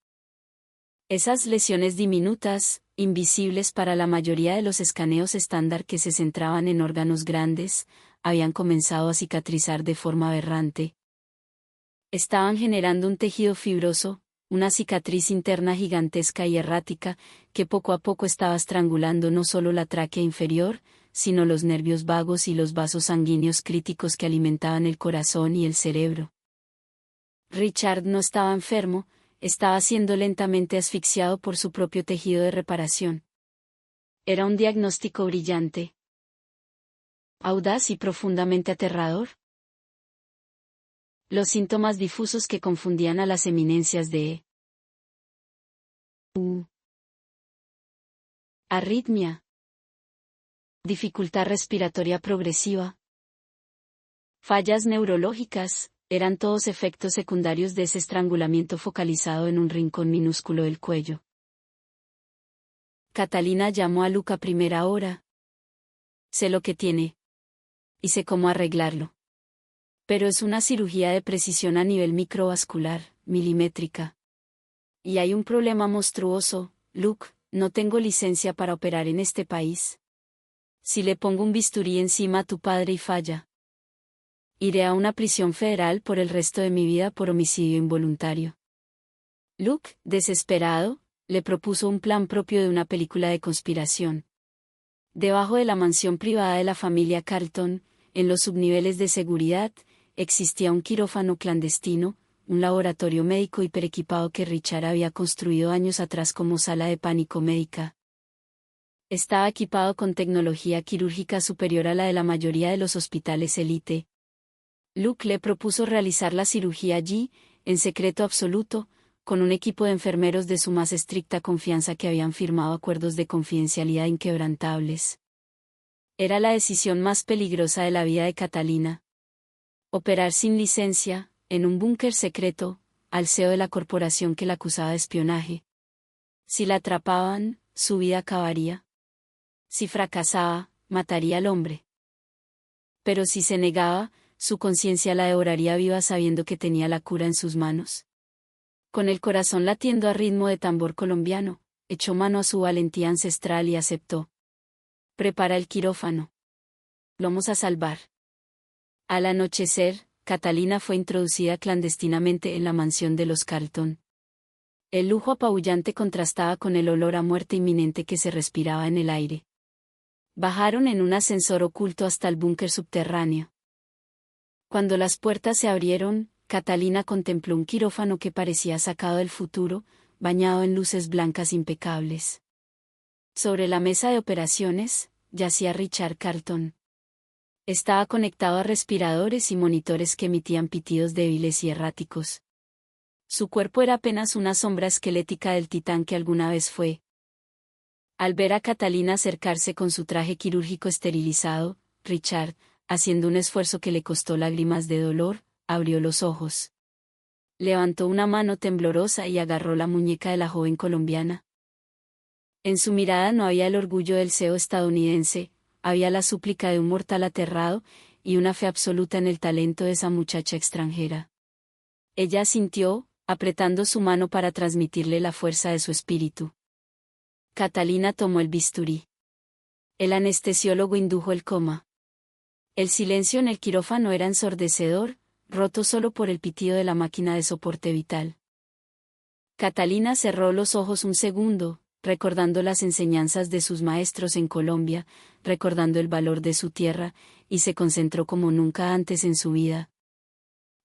Esas lesiones diminutas, invisibles para la mayoría de los escaneos estándar que se centraban en órganos grandes, habían comenzado a cicatrizar de forma aberrante. Estaban generando un tejido fibroso, una cicatriz interna gigantesca y errática, que poco a poco estaba estrangulando no solo la tráquea inferior, sino los nervios vagos y los vasos sanguíneos críticos que alimentaban el corazón y el cerebro. Richard no estaba enfermo, estaba siendo lentamente asfixiado por su propio tejido de reparación. Era un diagnóstico brillante, audaz y profundamente aterrador. Los síntomas difusos que confundían a las eminencias de arritmia, dificultad respiratoria progresiva, fallas neurológicas, eran todos efectos secundarios de ese estrangulamiento focalizado en un rincón minúsculo del cuello. Catalina llamó a Luke a primera hora. Sé lo que tiene. Y sé cómo arreglarlo. Pero es una cirugía de precisión a nivel microvascular, milimétrica. Y hay un problema monstruoso, Luke, no tengo licencia para operar en este país. Si le pongo un bisturí encima a tu padre y falla, iré a una prisión federal por el resto de mi vida por homicidio involuntario. Luke, desesperado, le propuso un plan propio de una película de conspiración. Debajo de la mansión privada de la familia Carlton, en los subniveles de seguridad, existía un quirófano clandestino, un laboratorio médico hiperequipado que Richard había construido años atrás como sala de pánico médica. Estaba equipado con tecnología quirúrgica superior a la de la mayoría de los hospitales élite. Luke le propuso realizar la cirugía allí, en secreto absoluto, con un equipo de enfermeros de su más estricta confianza que habían firmado acuerdos de confidencialidad inquebrantables. Era la decisión más peligrosa de la vida de Catalina. Operar sin licencia, en un búnker secreto, al CEO de la corporación que la acusaba de espionaje. Si la atrapaban, su vida acabaría. Si fracasaba, mataría al hombre. Pero si se negaba, su conciencia la devoraría viva sabiendo que tenía la cura en sus manos. Con el corazón latiendo a ritmo de tambor colombiano, echó mano a su valentía ancestral y aceptó. Prepara el quirófano. Lo vamos a salvar. Al anochecer, Catalina fue introducida clandestinamente en la mansión de los Carlton. El lujo apabullante contrastaba con el olor a muerte inminente que se respiraba en el aire. Bajaron en un ascensor oculto hasta el búnker subterráneo. Cuando las puertas se abrieron, Catalina contempló un quirófano que parecía sacado del futuro, bañado en luces blancas impecables. Sobre la mesa de operaciones, yacía Richard Carlton. Estaba conectado a respiradores y monitores que emitían pitidos débiles y erráticos. Su cuerpo era apenas una sombra esquelética del titán que alguna vez fue. Al ver a Catalina acercarse con su traje quirúrgico esterilizado, Richard, haciendo un esfuerzo que le costó lágrimas de dolor, abrió los ojos. Levantó una mano temblorosa y agarró la muñeca de la joven colombiana. En su mirada no había el orgullo del CEO estadounidense, había la súplica de un mortal aterrado, y una fe absoluta en el talento de esa muchacha extranjera. Ella asintió, apretando su mano para transmitirle la fuerza de su espíritu. Catalina tomó el bisturí. El anestesiólogo indujo el coma. El silencio en el quirófano era ensordecedor, roto solo por el pitido de la máquina de soporte vital. Catalina cerró los ojos un segundo, recordando las enseñanzas de sus maestros en Colombia, recordando el valor de su tierra, y se concentró como nunca antes en su vida.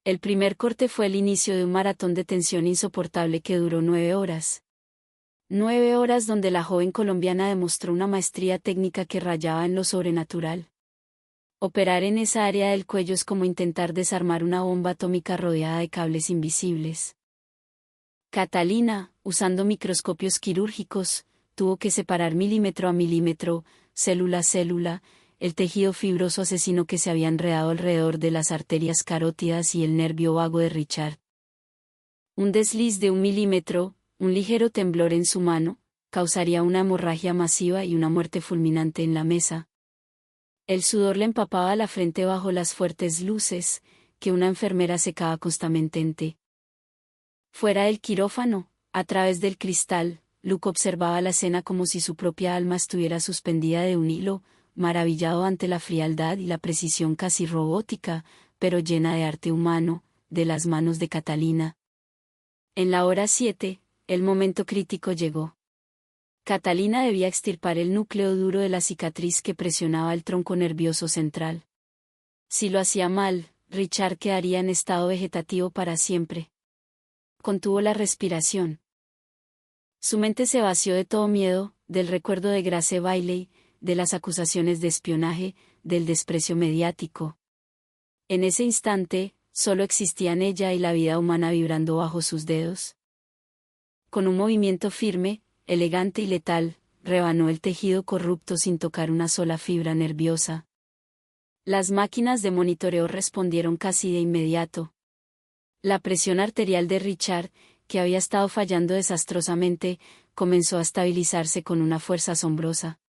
El primer corte fue el inicio de un maratón de tensión insoportable que duró 9 horas. 9 horas donde la joven colombiana demostró una maestría técnica que rayaba en lo sobrenatural. Operar en esa área del cuello es como intentar desarmar una bomba atómica rodeada de cables invisibles. Catalina, usando microscopios quirúrgicos, tuvo que separar milímetro a milímetro, célula a célula, el tejido fibroso asesino que se había enredado alrededor de las arterias carótidas y el nervio vago de Richard. Un desliz de 1 milímetro, un ligero temblor en su mano, causaría una hemorragia masiva y una muerte fulminante en la mesa. El sudor le empapaba la frente bajo las fuertes luces, que una enfermera secaba constantemente. Fuera del quirófano, a través del cristal, Luke observaba la escena como si su propia alma estuviera suspendida de un hilo, maravillado ante la frialdad y la precisión casi robótica, pero llena de arte humano, de las manos de Catalina. En la hora 7, el momento crítico llegó. Catalina debía extirpar el núcleo duro de la cicatriz que presionaba el tronco nervioso central. Si lo hacía mal, Richard quedaría en estado vegetativo para siempre. Contuvo la respiración. Su mente se vació de todo miedo, del recuerdo de Grace Bailey, de las acusaciones de espionaje, del desprecio mediático. En ese instante, solo existían ella y la vida humana vibrando bajo sus dedos. Con un movimiento firme, elegante y letal, rebanó el tejido corrupto sin tocar una sola fibra nerviosa. Las máquinas de monitoreo respondieron casi de inmediato. La presión arterial de Richard, que había estado fallando desastrosamente, comenzó a estabilizarse con una fuerza asombrosa.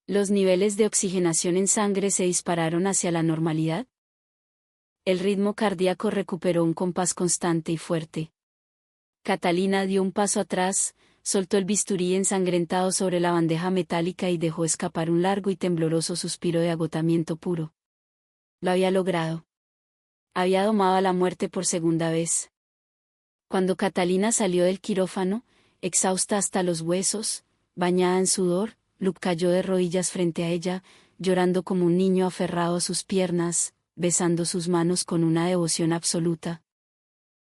Los niveles de oxigenación en sangre se dispararon hacia la normalidad. El ritmo cardíaco recuperó un compás constante y fuerte. Catalina dio un paso atrás, soltó el bisturí ensangrentado sobre la bandeja metálica y dejó escapar un largo y tembloroso suspiro de agotamiento puro. Lo había logrado. Había domado a la muerte por segunda vez. Cuando Catalina salió del quirófano, exhausta hasta los huesos, bañada en sudor, Luke cayó de rodillas frente a ella, llorando como un niño aferrado a sus piernas, besando sus manos con una devoción absoluta.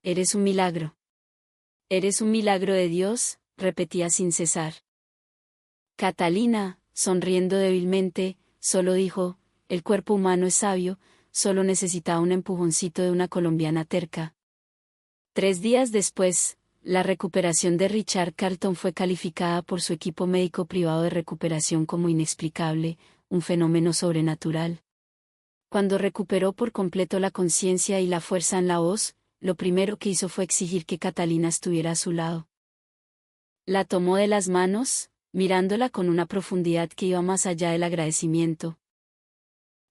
«Eres un milagro. Eres un milagro de Dios», repetía sin cesar. Catalina, sonriendo débilmente, solo dijo, «El cuerpo humano es sabio, solo necesitaba un empujoncito de una colombiana terca». 3 días después, la recuperación de Richard Carlton fue calificada por su equipo médico privado de recuperación como inexplicable, un fenómeno sobrenatural. Cuando recuperó por completo la conciencia y la fuerza en la voz, lo primero que hizo fue exigir que Catalina estuviera a su lado. La tomó de las manos, mirándola con una profundidad que iba más allá del agradecimiento.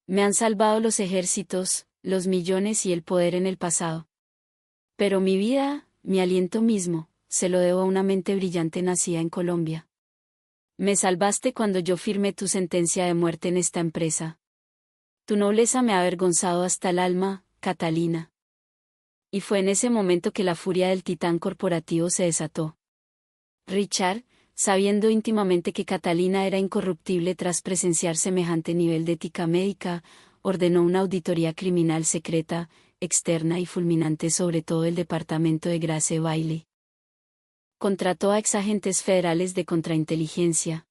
«Me han salvado los ejércitos, los millones y el poder en el pasado. Pero mi vida, mi aliento mismo, se lo debo a una mente brillante nacida en Colombia. Me salvaste cuando yo firmé tu sentencia de muerte en esta empresa. Tu nobleza me ha avergonzado hasta el alma, Catalina». Y fue en ese momento que la furia del titán corporativo se desató. Richard, sabiendo íntimamente que Catalina era incorruptible tras presenciar semejante nivel de ética médica, ordenó una auditoría criminal secreta, externa y fulminante sobre todo el departamento de Grace Bailey. Contrató a exagentes federales de contrainteligencia.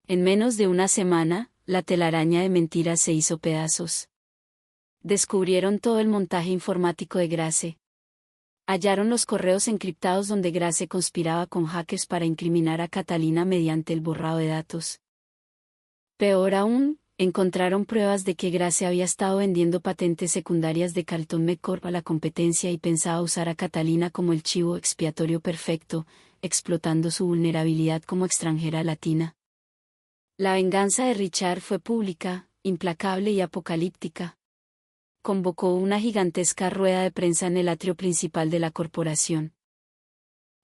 En menos de una semana, la telaraña de mentiras se hizo pedazos. Descubrieron todo el montaje informático de Grace. Hallaron los correos encriptados donde Grace conspiraba con hackers para incriminar a Catalina mediante el borrado de datos. Peor aún, encontraron pruebas de que Grace había estado vendiendo patentes secundarias de Carlton McCorp a la competencia y pensaba usar a Catalina como el chivo expiatorio perfecto, explotando su vulnerabilidad como extranjera latina. La venganza de Richard fue pública, implacable y apocalíptica. Convocó una gigantesca rueda de prensa en el atrio principal de la corporación.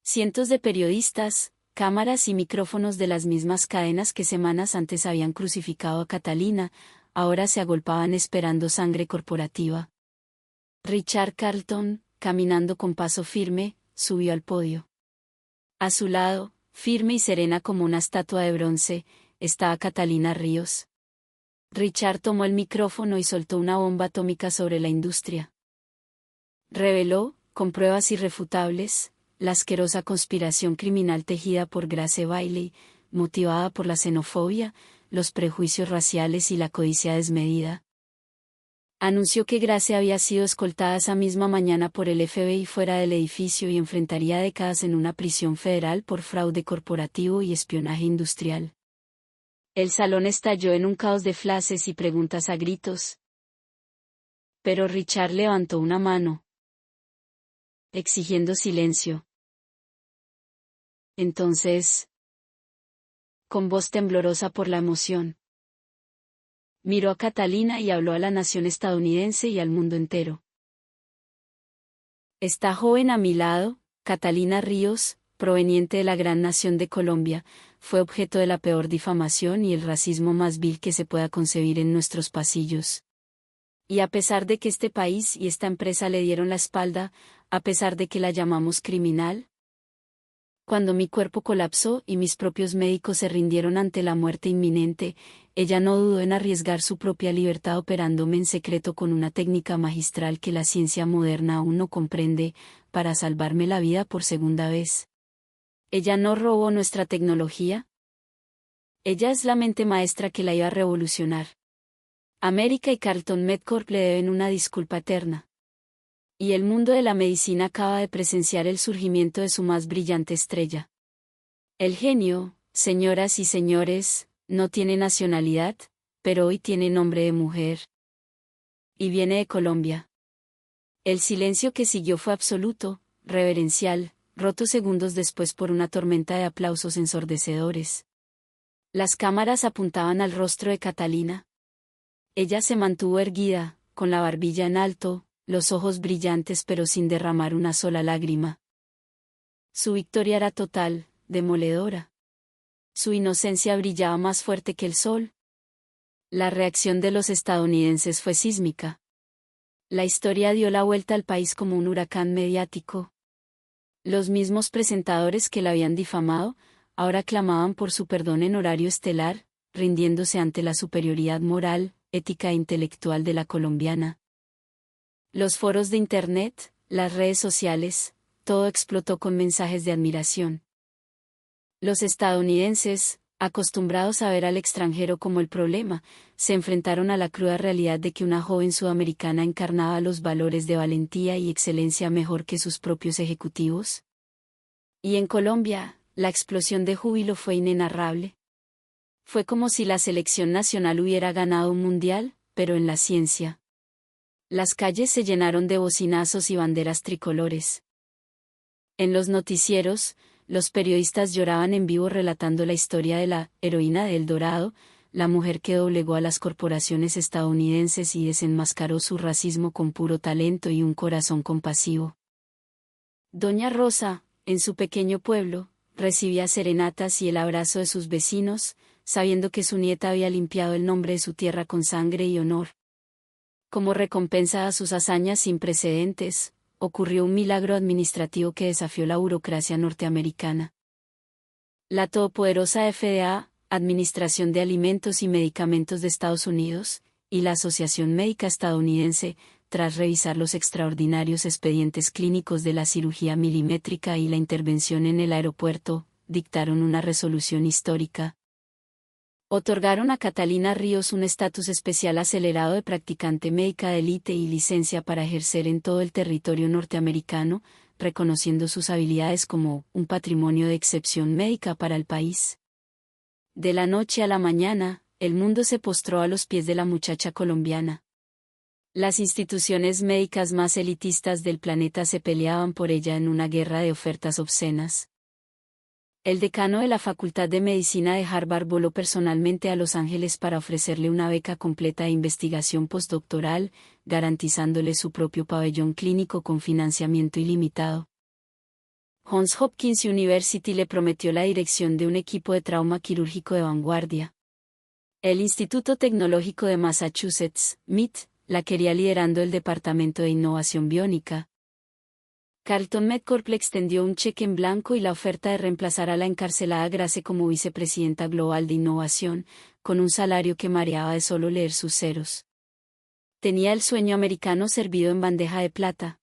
Cientos de periodistas, cámaras y micrófonos de las mismas cadenas que semanas antes habían crucificado a Catalina, ahora se agolpaban esperando sangre corporativa. Richard Carlton, caminando con paso firme, subió al podio. A su lado, firme y serena como una estatua de bronce, estaba Catalina Ríos. Richard tomó el micrófono y soltó una bomba atómica sobre la industria. Reveló, con pruebas irrefutables, la asquerosa conspiración criminal tejida por Grace Bailey, motivada por la xenofobia, los prejuicios raciales y la codicia desmedida. Anunció que Grace había sido escoltada esa misma mañana por el FBI fuera del edificio y enfrentaría décadas en una prisión federal por fraude corporativo y espionaje industrial. El salón estalló en un caos de flashes y preguntas a gritos. Pero Richard levantó una mano, exigiendo silencio. Entonces, con voz temblorosa por la emoción, miró a Catalina y habló a la nación estadounidense y al mundo entero. Esta joven a mi lado, Catalina Ríos, proveniente de la gran nación de Colombia, fue objeto de la peor difamación y el racismo más vil que se pueda concebir en nuestros pasillos. Y a pesar de que este país y esta empresa le dieron la espalda, a pesar de que la llamamos criminal, cuando mi cuerpo colapsó y mis propios médicos se rindieron ante la muerte inminente, ella no dudó en arriesgar su propia libertad operándome en secreto con una técnica magistral que la ciencia moderna aún no comprende, para salvarme la vida por segunda vez. Ella no robó nuestra tecnología. Ella es la mente maestra que la iba a revolucionar. América y Carlton McCorp le deben una disculpa eterna. Y el mundo de la medicina acaba de presenciar el surgimiento de su más brillante estrella. El genio, señoras y señores, no tiene nacionalidad, pero hoy tiene nombre de mujer. Y viene de Colombia. El silencio que siguió fue absoluto, reverencial, roto segundos después por una tormenta de aplausos ensordecedores. Las cámaras apuntaban al rostro de Catalina. Ella se mantuvo erguida, con la barbilla en alto, los ojos brillantes pero sin derramar una sola lágrima. Su victoria era total, demoledora. Su inocencia brillaba más fuerte que el sol. La reacción de los estadounidenses fue sísmica. La historia dio la vuelta al país como un huracán mediático. Los mismos presentadores que la habían difamado, ahora clamaban por su perdón en horario estelar, rindiéndose ante la superioridad moral, ética e intelectual de la colombiana. Los foros de Internet, las redes sociales, todo explotó con mensajes de admiración. Los estadounidenses, acostumbrados a ver al extranjero como el problema, se enfrentaron a la cruda realidad de que una joven sudamericana encarnaba los valores de valentía y excelencia mejor que sus propios ejecutivos. Y en Colombia, la explosión de júbilo fue inenarrable. Fue como si la selección nacional hubiera ganado un mundial, pero en la ciencia. Las calles se llenaron de bocinazos y banderas tricolores. En los noticieros, los periodistas lloraban en vivo relatando la historia de la heroína de El Dorado, la mujer que doblegó a las corporaciones estadounidenses y desenmascaró su racismo con puro talento y un corazón compasivo. Doña Rosa, en su pequeño pueblo, recibía serenatas y el abrazo de sus vecinos, sabiendo que su nieta había limpiado el nombre de su tierra con sangre y honor. Como recompensa a sus hazañas sin precedentes, ocurrió un milagro administrativo que desafió la burocracia norteamericana. La todopoderosa FDA, Administración de Alimentos y Medicamentos de Estados Unidos, y la Asociación Médica Estadounidense, tras revisar los extraordinarios expedientes clínicos de la cirugía milimétrica y la intervención en el aeropuerto, dictaron una resolución histórica. Otorgaron a Catalina Ríos un estatus especial acelerado de practicante médica de élite y licencia para ejercer en todo el territorio norteamericano, reconociendo sus habilidades como un patrimonio de excepción médica para el país. De la noche a la mañana, el mundo se postró a los pies de la muchacha colombiana. Las instituciones médicas más elitistas del planeta se peleaban por ella en una guerra de ofertas obscenas. El decano de la Facultad de Medicina de Harvard voló personalmente a Los Ángeles para ofrecerle una beca completa de investigación postdoctoral, garantizándole su propio pabellón clínico con financiamiento ilimitado. Johns Hopkins University le prometió la dirección de un equipo de trauma quirúrgico de vanguardia. El Instituto Tecnológico de Massachusetts, MIT, la quería liderando el Departamento de Innovación Biónica. Carlton Medcorp le extendió un cheque en blanco y la oferta de reemplazar a la encarcelada Grace como vicepresidenta global de innovación, con un salario que mareaba de solo leer sus ceros. Tenía el sueño americano servido en bandeja de plata.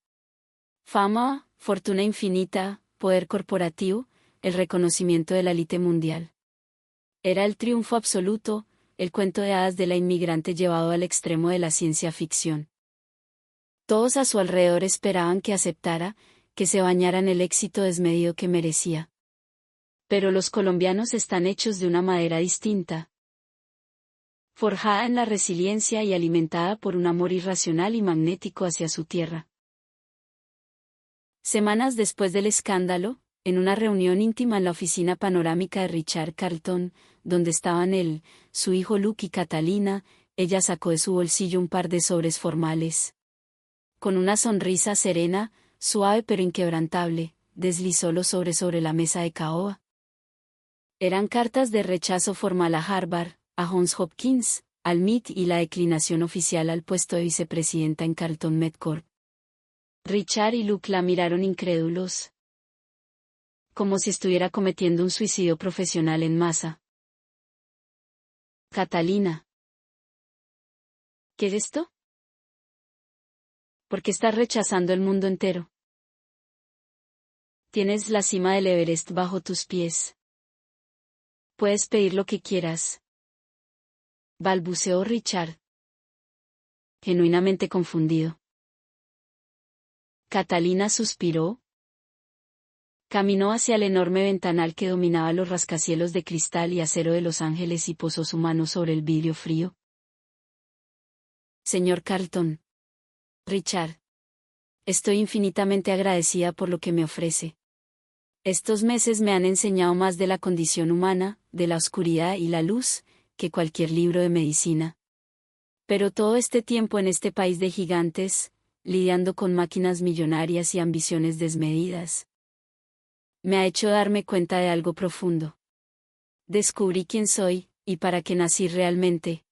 Fama, fortuna infinita, poder corporativo, el reconocimiento de la élite mundial. Era el triunfo absoluto, el cuento de hadas de la inmigrante llevado al extremo de la ciencia ficción. Todos a su alrededor esperaban que aceptara, que se bañara en el éxito desmedido que merecía. Pero los colombianos están hechos de una madera distinta. Forjada en la resiliencia y alimentada por un amor irracional y magnético hacia su tierra. Semanas después del escándalo, en una reunión íntima en la oficina panorámica de Richard Carlton, donde estaban él, su hijo Luke y Catalina, ella sacó de su bolsillo un par de sobres formales. Con una sonrisa serena, suave pero inquebrantable, deslizó los sobres sobre la mesa de caoba. Eran cartas de rechazo formal a Harvard, a Johns Hopkins, al MIT y la declinación oficial al puesto de vicepresidenta en Carlton Medcorp. Richard y Luke la miraron incrédulos. Como si estuviera cometiendo un suicidio profesional en masa. Catalina. ¿Qué es esto? ¿Por qué estás rechazando el mundo entero? Tienes la cima del Everest bajo tus pies. Puedes pedir lo que quieras. Balbuceó Richard. Genuinamente confundido. Catalina suspiró. Caminó hacia el enorme ventanal que dominaba los rascacielos de cristal y acero de Los Ángeles y posó su mano sobre el vidrio frío. Señor Carlton. Richard. Estoy infinitamente agradecida por lo que me ofrece. Estos meses me han enseñado más de la condición humana, de la oscuridad y la luz, que cualquier libro de medicina. Pero todo este tiempo en este país de gigantes, lidiando con máquinas millonarias y ambiciones desmedidas, me ha hecho darme cuenta de algo profundo. Descubrí quién soy, y para qué nací realmente.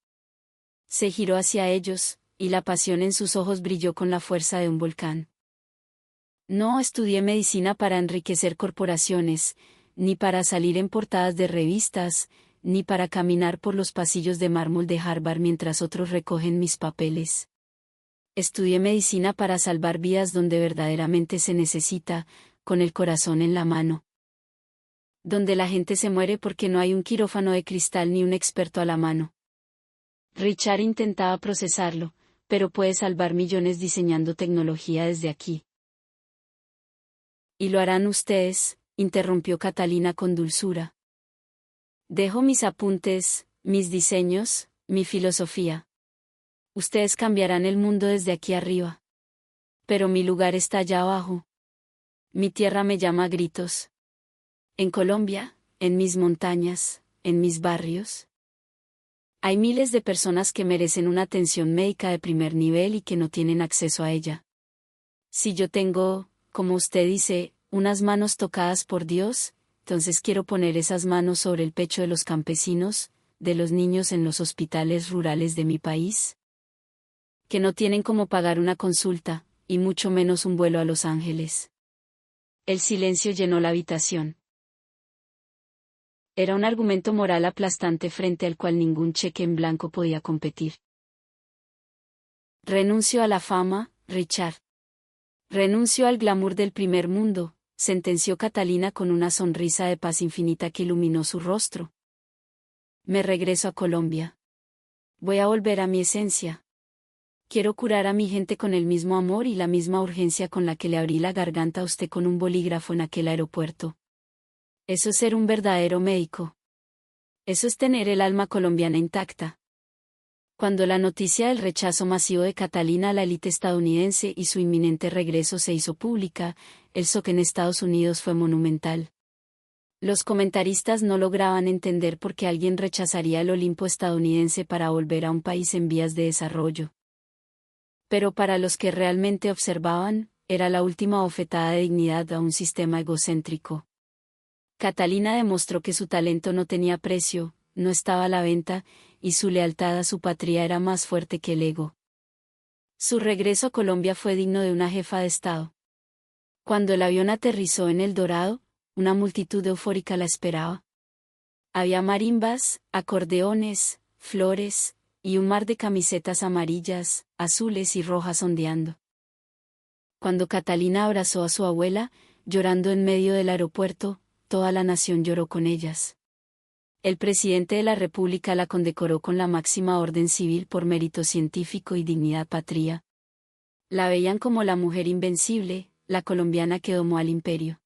Se giró hacia ellos, y la pasión en sus ojos brilló con la fuerza de un volcán. No estudié medicina para enriquecer corporaciones, ni para salir en portadas de revistas, ni para caminar por los pasillos de mármol de Harvard mientras otros recogen mis papeles. Estudié medicina para salvar vidas donde verdaderamente se necesita, con el corazón en la mano. Donde la gente se muere porque no hay un quirófano de cristal ni un experto a la mano. Richard intentaba procesarlo, pero puede salvar millones diseñando tecnología desde aquí. ¿Y lo harán ustedes?, interrumpió Catalina con dulzura. Dejo mis apuntes, mis diseños, mi filosofía. Ustedes cambiarán el mundo desde aquí arriba. Pero mi lugar está allá abajo. Mi tierra me llama a gritos. En Colombia, en mis montañas, en mis barrios. Hay miles de personas que merecen una atención médica de primer nivel y que no tienen acceso a ella. Si yo tengo, como usted dice, unas manos tocadas por Dios, entonces quiero poner esas manos sobre el pecho de los campesinos, de los niños en los hospitales rurales de mi país, que no tienen cómo pagar una consulta, y mucho menos un vuelo a Los Ángeles. El silencio llenó la habitación. Era un argumento moral aplastante frente al cual ningún cheque en blanco podía competir. Renuncio a la fama, Richard. Renuncio al glamour del primer mundo, sentenció Catalina con una sonrisa de paz infinita que iluminó su rostro. Me regreso a Colombia. Voy a volver a mi esencia. Quiero curar a mi gente con el mismo amor y la misma urgencia con la que le abrí la garganta a usted con un bolígrafo en aquel aeropuerto. Eso es ser un verdadero médico. Eso es tener el alma colombiana intacta. Cuando la noticia del rechazo masivo de Catalina a la élite estadounidense y su inminente regreso se hizo pública, el shock en Estados Unidos fue monumental. Los comentaristas no lograban entender por qué alguien rechazaría el Olimpo estadounidense para volver a un país en vías de desarrollo. Pero para los que realmente observaban, era la última bofetada de dignidad a un sistema egocéntrico. Catalina demostró que su talento no tenía precio, no estaba a la venta, y su lealtad a su patria era más fuerte que el ego. Su regreso a Colombia fue digno de una jefa de Estado. Cuando el avión aterrizó en El Dorado, una multitud eufórica la esperaba. Había marimbas, acordeones, flores, y un mar de camisetas amarillas, azules y rojas ondeando. Cuando Catalina abrazó a su abuela, llorando en medio del aeropuerto, toda la nación lloró con ellas. El presidente de la República la condecoró con la máxima orden civil por mérito científico y dignidad patria. La veían como la mujer invencible, la colombiana que domó al imperio.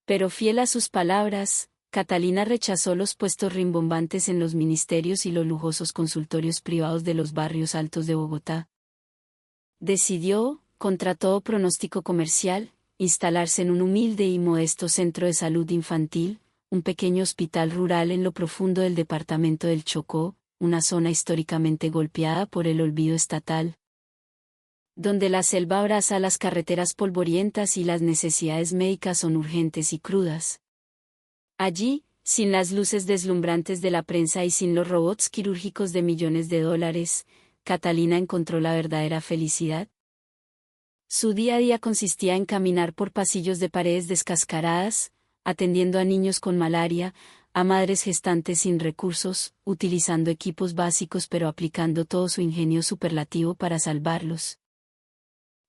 Pero fiel a sus palabras, Catalina rechazó los puestos rimbombantes en los ministerios y los lujosos consultorios privados de los barrios altos de Bogotá. Decidió, contra todo pronóstico comercial, instalarse en un humilde y modesto centro de salud infantil, un pequeño hospital rural en lo profundo del departamento del Chocó, una zona históricamente golpeada por el olvido estatal, donde la selva abraza las carreteras polvorientas y las necesidades médicas son urgentes y crudas. Allí, sin las luces deslumbrantes de la prensa y sin los robots quirúrgicos de millones de dólares, Catalina encontró la verdadera felicidad. Su día a día consistía en caminar por pasillos de paredes descascaradas, atendiendo a niños con malaria, a madres gestantes sin recursos, utilizando equipos básicos pero aplicando todo su ingenio superlativo para salvarlos.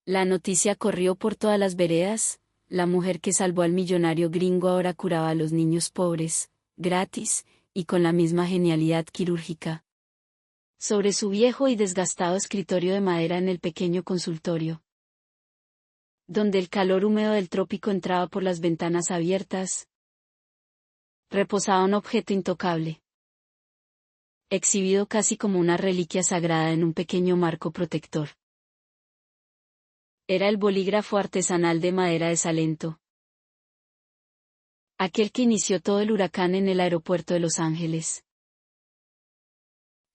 La noticia corrió por todas las veredas: la mujer que salvó al millonario gringo ahora curaba a los niños pobres, gratis, y con la misma genialidad quirúrgica. Sobre su viejo y desgastado escritorio de madera en el pequeño consultorio, donde el calor húmedo del trópico entraba por las ventanas abiertas, reposaba un objeto intocable, exhibido casi como una reliquia sagrada en un pequeño marco protector. Era el bolígrafo artesanal de madera de Salento. Aquel que inició todo el huracán en el aeropuerto de Los Ángeles.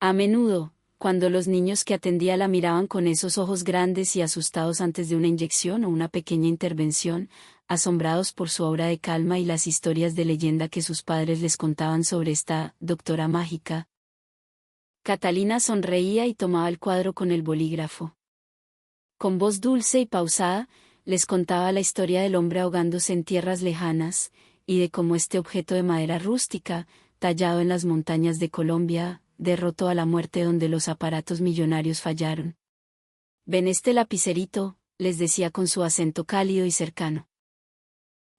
A menudo, cuando los niños que atendía la miraban con esos ojos grandes y asustados antes de una inyección o una pequeña intervención, asombrados por su aura de calma y las historias de leyenda que sus padres les contaban sobre esta doctora mágica, Catalina sonreía y tomaba el cuadro con el bolígrafo. Con voz dulce y pausada, les contaba la historia del hombre ahogándose en tierras lejanas, y de cómo este objeto de madera rústica, tallado en las montañas de Colombia, derrotó a la muerte donde los aparatos millonarios fallaron. «¿Ven este lapicerito?», les decía con su acento cálido y cercano.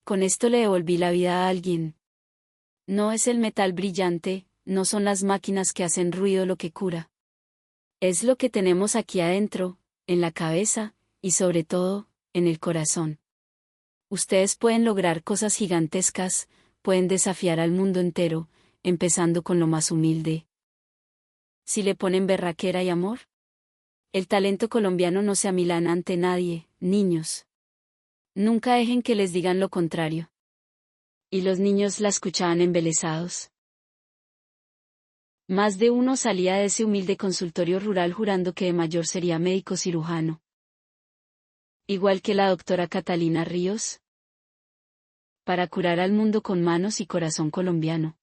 «Con esto le devolví la vida a alguien. No es el metal brillante, no son las máquinas que hacen ruido lo que cura. Es lo que tenemos aquí adentro, en la cabeza, y sobre todo, en el corazón. Ustedes pueden lograr cosas gigantescas, pueden desafiar al mundo entero, empezando con lo más humilde. Si le ponen berraquera y amor. El talento colombiano no se amilana ante nadie, niños. Nunca dejen que les digan lo contrario». Y los niños la escuchaban embelesados. Más de uno salía de ese humilde consultorio rural jurando que de mayor sería médico cirujano. Igual que la doctora Catalina Ríos. Para curar al mundo con manos y corazón colombiano.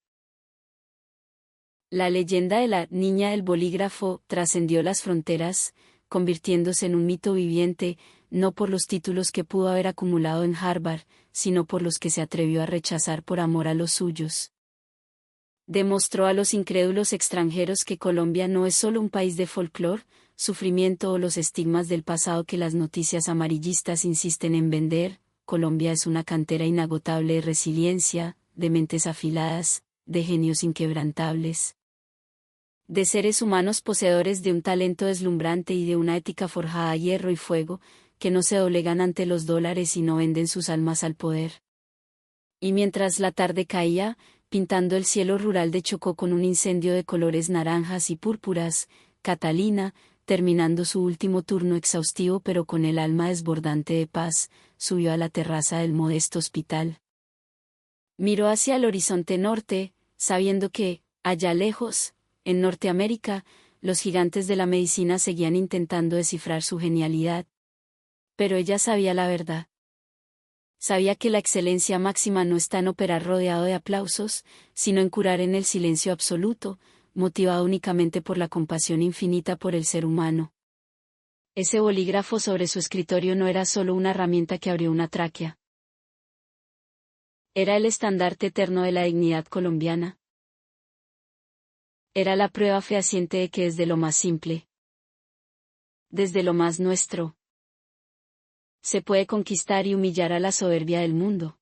La leyenda de la niña del bolígrafo trascendió las fronteras, convirtiéndose en un mito viviente, no por los títulos que pudo haber acumulado en Harvard, sino por los que se atrevió a rechazar por amor a los suyos. Demostró a los incrédulos extranjeros que Colombia no es solo un país de folclore, sufrimiento o los estigmas del pasado que las noticias amarillistas insisten en vender. Colombia es una cantera inagotable de resiliencia, de mentes afiladas, de genios inquebrantables, de seres humanos poseedores de un talento deslumbrante y de una ética forjada a hierro y fuego, que no se doblegan ante los dólares y no venden sus almas al poder. Y mientras la tarde caía, pintando el cielo rural de Chocó con un incendio de colores naranjas y púrpuras, Catalina, terminando su último turno exhaustivo pero con el alma desbordante de paz, subió a la terraza del modesto hospital. Miró hacia el horizonte norte, sabiendo que, allá lejos, en Norteamérica, los gigantes de la medicina seguían intentando descifrar su genialidad. Pero ella sabía la verdad. Sabía que la excelencia máxima no está en operar rodeado de aplausos, sino en curar en el silencio absoluto, motivado únicamente por la compasión infinita por el ser humano. Ese bolígrafo sobre su escritorio no era solo una herramienta que abrió una tráquea. Era el estandarte eterno de la dignidad colombiana. Era la prueba fehaciente de que desde lo más simple, desde lo más nuestro, se puede conquistar y humillar a la soberbia del mundo.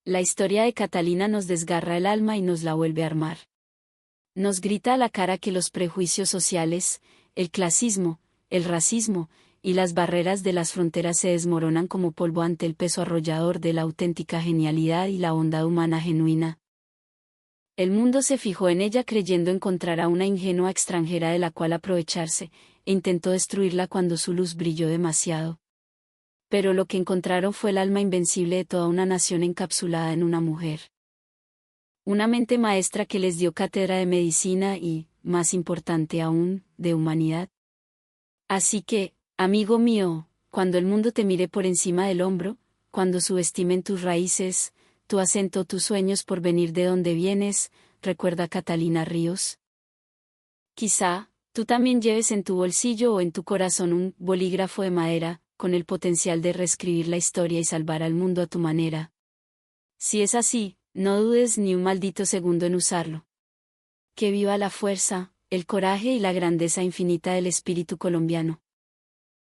La historia de Catalina nos desgarra el alma y nos la vuelve a armar. Nos grita a la cara que los prejuicios sociales, el clasismo, el racismo, y las barreras de las fronteras se desmoronan como polvo ante el peso arrollador de la auténtica genialidad y la bondad humana genuina. El mundo se fijó en ella creyendo encontrar a una ingenua extranjera de la cual aprovecharse, e intentó destruirla cuando su luz brilló demasiado. Pero lo que encontraron fue el alma invencible de toda una nación encapsulada en una mujer. Una mente maestra que les dio cátedra de medicina y, más importante aún, de humanidad. Así que, amigo mío, cuando el mundo te mire por encima del hombro, cuando subestimen tus raíces, tu acento, tus sueños por venir de donde vienes, recuerda a Catalina Ríos. Quizá, tú también lleves en tu bolsillo o en tu corazón un bolígrafo de madera, con el potencial de reescribir la historia y salvar al mundo a tu manera. Si es así, no dudes ni un maldito segundo en usarlo. Que viva la fuerza, el coraje y la grandeza infinita del espíritu colombiano.